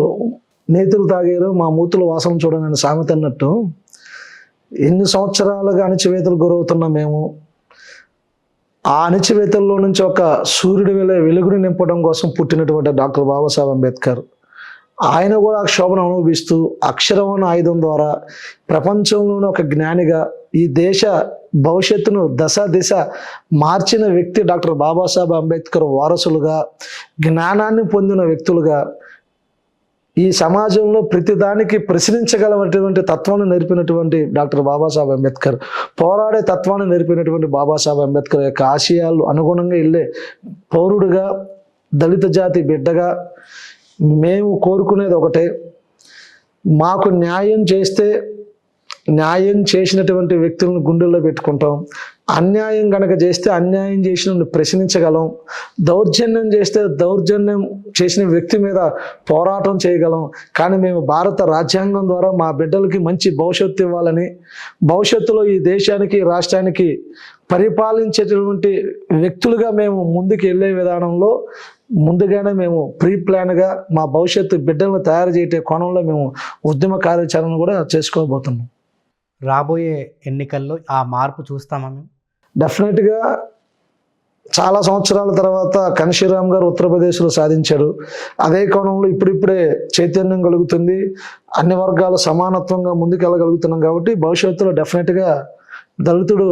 నేతులు తాగారు, మా మూతులు వాసన చూడని సామెత అన్నట్టు ఎన్ని సంవత్సరాలుగా అణచివేతలు గురవుతున్నాం మేము. ఆ అణచివేతల్లో నుంచి ఒక సూర్యుడి వెలుగుని నింపడం కోసం పుట్టినటువంటి డాక్టర్ బాబాసాహెబ్ అంబేద్కర్ ఆయన కూడా ఆ క్షోభను అనుభవిస్తూ అక్షరం అనే ఆయుధం ద్వారా ప్రపంచంలోని ఒక జ్ఞానిగా ఈ దేశ భవిష్యత్తును దిశ మార్చిన వ్యక్తి డాక్టర్ బాబాసాహెబ్ అంబేద్కర్ వారసులుగా, జ్ఞానాన్ని పొందిన వ్యక్తులుగా ఈ సమాజంలో ప్రతిదానికి ప్రశ్నించగలటువంటి తత్వాన్ని నేర్పినటువంటి డాక్టర్ బాబాసాహెబ్ అంబేద్కర్, పోరాడే తత్వాన్ని నేర్పినటువంటి బాబాసాహెబ్ అంబేద్కర్ యొక్క ఆశయాలు అనుగుణంగా వెళ్ళే పౌరుడిగా, దళిత జాతి బిడ్డగా మేము కోరుకునేది ఒకటే, మాకు న్యాయం చేస్తే న్యాయం చేసినటువంటి వ్యక్తులను గుండెల్లో పెట్టుకుంటాం. అన్యాయం కనుక చేస్తే అన్యాయం చేసిన ప్రశ్నించగలం. దౌర్జన్యం చేస్తే దౌర్జన్యం చేసిన వ్యక్తి మీద పోరాటం చేయగలం. కానీ మేము భారత రాజ్యాంగం ద్వారా మా బిడ్డలకి మంచి భవిష్యత్తు ఇవ్వాలని, భవిష్యత్తులో ఈ దేశానికి రాష్ట్రానికి పరిపాలించేటటువంటి వ్యక్తులుగా మేము ముందుకు వెళ్ళే విధానంలో ముందుగానే మేము ప్రీ ప్లాన్గా మా భవిష్యత్తు బిడ్డలను తయారు చేసే కోణంలో మేము ఉద్యమ కార్యాచరణ కూడా చేసుకోబోతున్నాం. రాబోయే ఎన్నికల్లో ఆ మార్పు చూస్తామా మేము? డెఫినెట్గా చాలా సంవత్సరాల తర్వాత కన్షీరామ్ గారు ఉత్తరప్రదేశ్లో సాధించాడు. అదే కోణంలో ఇప్పుడిప్పుడే చైతన్యం కలుగుతుంది. అన్ని వర్గాలు సమానత్వంగా ముందుకెళ్ళగలుగుతున్నాం. కాబట్టి భవిష్యత్తులో డెఫినెట్గా దళితుడు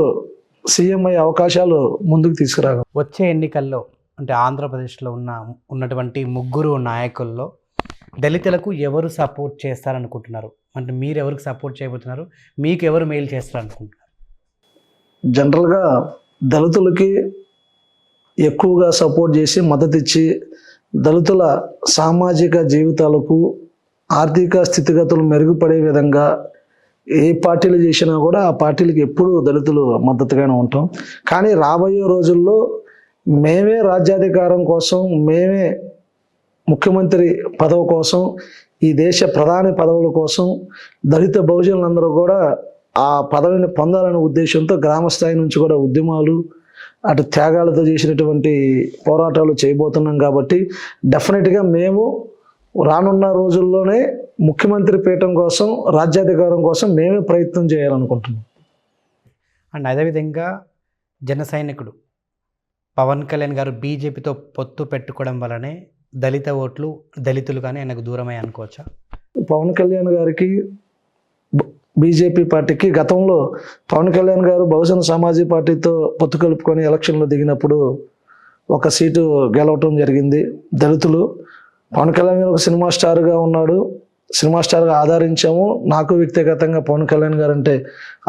సీఎం అయ్యే అవకాశాలు ముందుకు తీసుకురాగలం. వచ్చే ఎన్నికల్లో అంటే ఆంధ్రప్రదేశ్లో ఉన్నటువంటి 3 నాయకుల్లో దళితులకు ఎవరు సపోర్ట్ చేస్తారనుకుంటున్నారు? అంటే మీరు ఎవరికి సపోర్ట్ చేయబోతున్నారు, మీకు ఎవరు మెయిల్ చేస్తారు అనుకుంటున్నారు? జనరల్గా దళితులకి ఎక్కువగా సపోర్ట్ చేసి మద్దతు ఇచ్చి దళితుల సామాజిక జీవితాలకు ఆర్థిక స్థితిగతులు మెరుగుపడే విధంగా ఏ పార్టీలు చేసినా కూడా ఆ పార్టీలకు ఎప్పుడూ దళితులు మద్దతుగానే ఉంటాం. కానీ రాబోయే రోజుల్లో మేమే రాజ్యాధికారం కోసం, మేమే ముఖ్యమంత్రి పదవి కోసం, ఈ దేశ ప్రధాని పదవుల కోసం దళిత బహుజనులందరూ కూడా ఆ పదవిని పొందాలనే ఉద్దేశంతో గ్రామ స్థాయి నుంచి కూడా ఉద్యమాలు, అటు త్యాగాలతో చేసినటువంటి పోరాటాలు చేయబోతున్నాం. కాబట్టి డెఫినెట్గా మేము రానున్న రోజుల్లోనే ముఖ్యమంత్రి పీఠం కోసం, రాజ్యాధికారం కోసం మేమే ప్రయత్నం చేయాలనుకుంటున్నాం. అండ్ అదేవిధంగా జన సైనికుడు పవన్ కళ్యాణ్ గారు బీజేపీతో పొత్తు పెట్టుకోవడం వల్లనే దళిత ఓట్లు, దళితులు కానీ ఆయనకు దూరమై అనుకోవచ్చా? పవన్ కళ్యాణ్ గారికి బీజేపీ పార్టీకి గతంలో పవన్ కళ్యాణ్ గారు బహుజన సమాజ్ పార్టీతో పొత్తు కలుపుకొని ఎలక్షన్లో దిగినప్పుడు ఒక సీటు గెలవటం జరిగింది. దళితులు పవన్ కళ్యాణ్ గారు ఒక సినిమా స్టార్గా ఉన్నాడు, సినిమా స్టార్గా ఆదరించాము. నాకు వ్యక్తిగతంగా పవన్ కళ్యాణ్ గారు అంటే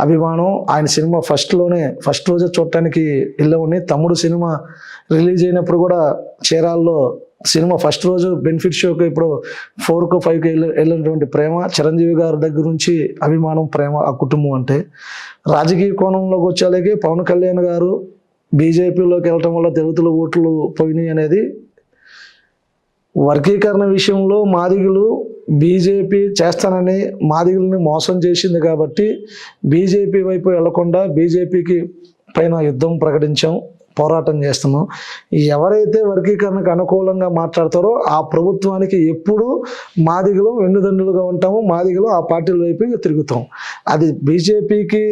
అభిమానం. ఆయన సినిమా ఫస్ట్ రోజే చూడటానికి వెళ్ళామని, తమ్ముడు సినిమా రిలీజ్ అయినప్పుడు కూడా చీరాల్లో సినిమా ఫస్ట్ రోజు బెనిఫిట్ షోకి ఇప్పుడు 4కో 5కో వెళ్ళినటువంటి ప్రేమ, చిరంజీవి గారి దగ్గర నుంచి అభిమానం, ప్రేమ ఆ కుటుంబం అంటే. రాజకీయ కోణంలోకి వచ్చేలాగే పవన్ కళ్యాణ్ గారు బీజేపీలోకి వెళ్ళటం వల్ల దళితుల ఓట్లు పోయినాయి అనేది వర్గీకరణ విషయంలో మాదిగలు బీజేపీ చేస్తానని మాదిగల్ని మోసం చేసింది. కాబట్టి బీజేపీ వైపు వెళ్లకుండా బీజేపీకి పైన యుద్ధం ప్రకటించాం, పోరాటం చేస్తున్నాం. ఎవరైతే వర్గీకరణకు అనుకూలంగా మాట్లాడతారో ఆ ప్రభుత్వానికి ఎప్పుడూ మాదిగలు వెన్నుదన్నులుగా ఉంటాము, మాదిగలు ఆ పార్టీల వైపు తిరుగుతాం. అది బీజేపీకి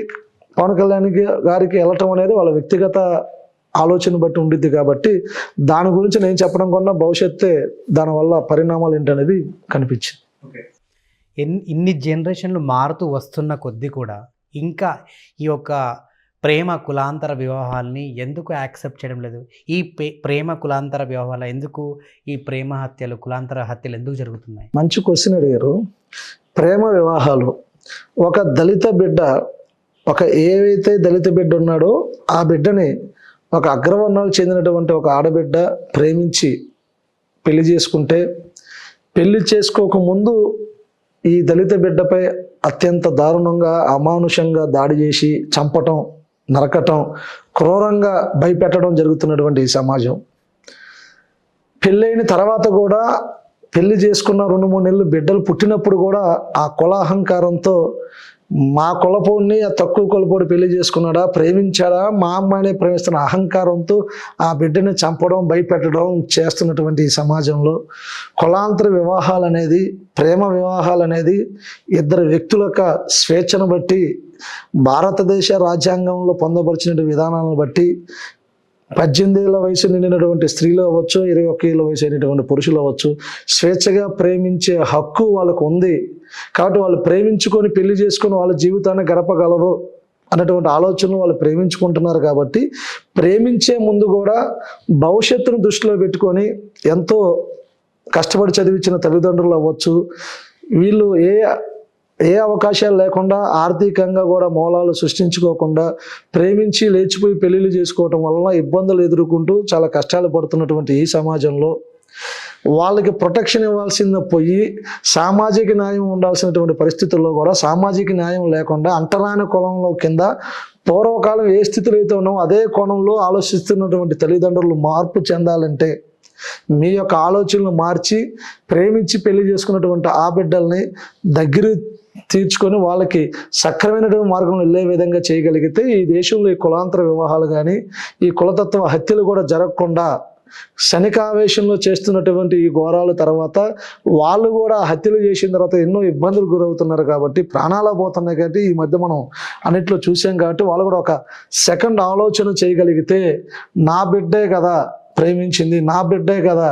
పవన్ కళ్యాణ్ గారికి వెళ్ళటం అనేది వాళ్ళ వ్యక్తిగత ఆలోచన బట్టి ఉండిద్ది. కాబట్టి దాని గురించి నేను చెప్పడం కన్నా భవిష్యత్తే దానివల్ల పరిణామాలు ఏంటనేది కనిపించింది. ఇన్ని జనరేషన్లు మారుతూ వస్తున్న కొద్దీ కూడా ఇంకా ఈ యొక్క ప్రేమ కులాంతర వివాహాలని ఎందుకు యాక్సెప్ట్ చేయడం లేదు? ఈ ప్రేమ కులాంతర వివాహాలు ఎందుకు, ఈ ప్రేమ హత్యలు, కులాంతర హత్యలు ఎందుకు జరుగుతున్నాయి? మంచి క్వశ్చన్ అడిగారు. ప్రేమ వివాహాలు, ఒక దళిత బిడ్డ, ఒక ఏవైతే దళిత బిడ్డ ఉన్నాడో ఆ బిడ్డని ఒక అగ్రవర్ణాలకు చెందినటువంటి ఒక ఆడబిడ్డ ప్రేమించి పెళ్లి చేసుకుంటే, పెళ్లి చేసుకోకముందు ఈ దళిత బిడ్డపై అత్యంత దారుణంగా, అమానుషంగా దాడి చేసి చంపటం, నరకటం, క్రూరంగా భయపెట్టడం జరుగుతున్నటువంటి ఈ సమాజం. పెళ్ళైన తర్వాత కూడా, పెళ్లి చేసుకున్న 2-3 నెలలు బిడ్డలు పుట్టినప్పుడు కూడా ఆ కులాహంకారంతో మా కులపోడిని ఆ తక్కువ కులపోడి పెళ్లి చేసుకున్నాడా, ప్రేమించాడా, మా అమ్మాయినే ప్రేమిస్తున్న అహంకారంతో ఆ బిడ్డని చంపడం, భయపెట్టడం చేస్తున్నటువంటి ఈ సమాజంలో కులాంతర వివాహాలు అనేది, ప్రేమ వివాహాలు అనేది ఇద్దరు వ్యక్తుల యొక్క స్వేచ్ఛను బట్టి, భారతదేశ రాజ్యాంగంలో పొందపరిచిన విధానాలను బట్టి 18 ఏళ్ల వయసు నిండినటువంటి స్త్రీలు అవ్వచ్చు, 21 ఏళ్ల వయసు అయినటువంటి పురుషులు అవ్వచ్చు, స్వేచ్ఛగా ప్రేమించే హక్కు వాళ్ళకు ఉంది. కాబట్టి వాళ్ళు ప్రేమించుకొని పెళ్లి చేసుకొని వాళ్ళ జీవితాన్ని గడపగలరు అన్నటువంటి ఆలోచనలు వాళ్ళు ప్రేమించుకుంటున్నారు. కాబట్టి ప్రేమించే ముందు కూడా భవిష్యత్తును దృష్టిలో పెట్టుకొని ఎంతో కష్టపడి చదివించిన తల్లిదండ్రులు అవ్వచ్చు, వీళ్ళు ఏ అవకాశాలు లేకుండా ఆర్థికంగా కూడా మూలాలు సృష్టించుకోకుండా ప్రేమించి లేచిపోయి పెళ్లిళ్ళు చేసుకోవటం వలన ఇబ్బందులు ఎదుర్కొంటూ చాలా కష్టాలు పడుతున్నటువంటి ఈ సమాజంలో వాళ్ళకి ప్రొటెక్షన్ ఇవ్వాల్సింది పోయి సామాజిక న్యాయం ఉండాల్సినటువంటి పరిస్థితుల్లో కూడా సామాజిక న్యాయం లేకుండా అంటరాని కులంలో కింద పూర్వకాలం ఏ స్థితిలో అయితే ఉన్నామో అదే కోణంలో ఆలోచిస్తున్నటువంటి తల్లిదండ్రులు మార్పు చెందాలంటే మీ యొక్క ఆలోచనలు మార్చి ప్రేమించి పెళ్లి చేసుకున్నటువంటి ఆ బిడ్డల్ని దగ్గర తీర్చుకొని వాళ్ళకి సక్రమైనటువంటి మార్గంలో వెళ్ళే విధంగా చేయగలిగితే ఈ దేశంలో ఈ కులాంతర వివాహాలు కానీ, ఈ కులతత్వ హత్యలు కూడా జరగకుండా శనికావేశంలో చేస్తున్నటువంటి ఈ ఘోరాల తర్వాత వాళ్ళు కూడా హత్యలు చేసిన తర్వాత ఎన్నో ఇబ్బందులు గురవుతున్నారు. కాబట్టి ప్రాణాలు పోతున్నాయి. కాబట్టి ఈ మధ్య మనం అన్నిట్లో చూసాం. కాబట్టి వాళ్ళు కూడా ఒక సెకండ్ ఆలోచన చేయగలిగితే, నా బిడ్డే కదా ప్రేమించింది, నా బిడ్డే కదా,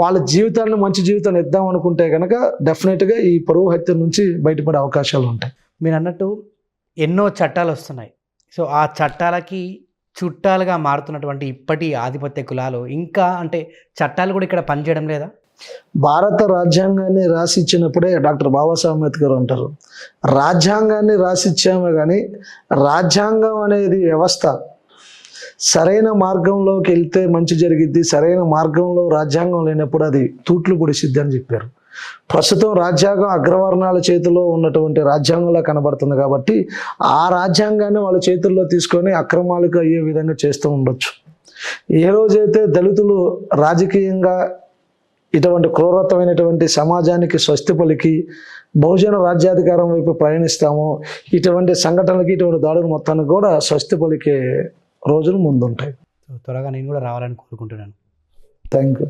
వాళ్ళ జీవితాన్ని మంచి జీవితాన్ని ఇద్దాం అనుకుంటే కనుక డెఫినెట్గా ఈ పరువు హత్య నుంచి బయటపడే అవకాశాలు ఉంటాయి. మీరు అన్నట్టు ఎన్నో చట్టాలు వస్తున్నాయి. సో ఆ చట్టాలకి చుట్టాలుగా మారుతున్నటువంటి ఇప్పటి ఆధిపత్య కులాలు ఇంకా అంటే చట్టాలు కూడా ఇక్కడ పనిచేయడం లేదా? భారత రాజ్యాంగాన్ని రాసిచ్చినప్పుడే డాక్టర్ బాబాసాహెబ్ అంబేద్కర్ అంటారు, రాజ్యాంగాన్ని రాసిచ్చామే కానీ రాజ్యాంగం అనేది వ్యవస్థ సరైన మార్గంలోకి వెళ్తే మంచి జరిగిద్ది, సరైన మార్గంలో రాజ్యాంగం లేనప్పుడు అది తూట్లు పొడిసిద్ది అని చెప్పారు. ప్రస్తుతం రాజ్యాంగం అగ్రవర్ణాల చేతిలో ఉన్నటువంటి రాజ్యాంగంలా కనబడుతుంది కాబట్టి ఆ రాజ్యాంగాన్ని వాళ్ళ చేతుల్లో తీసుకొని అక్రమాలకు అయ్యే విధంగా చేస్తూ ఉండొచ్చు. ఏ రోజైతే దళితులు రాజకీయంగా ఇటువంటి క్రూరత్వమైనటువంటి సమాజానికి స్వస్తి పలికి బహుజన రాజ్యాధికారం వైపు ప్రయాణిస్తామో ఇటువంటి సంఘటనలకి ఇటువంటి దాడులు మొత్తానికి కూడా స్వస్తి పలికే రోజులు ముందుంటాయి. త్వరగా నేను కూడా రావాలని కోరుకుంటున్నాను. Thank you.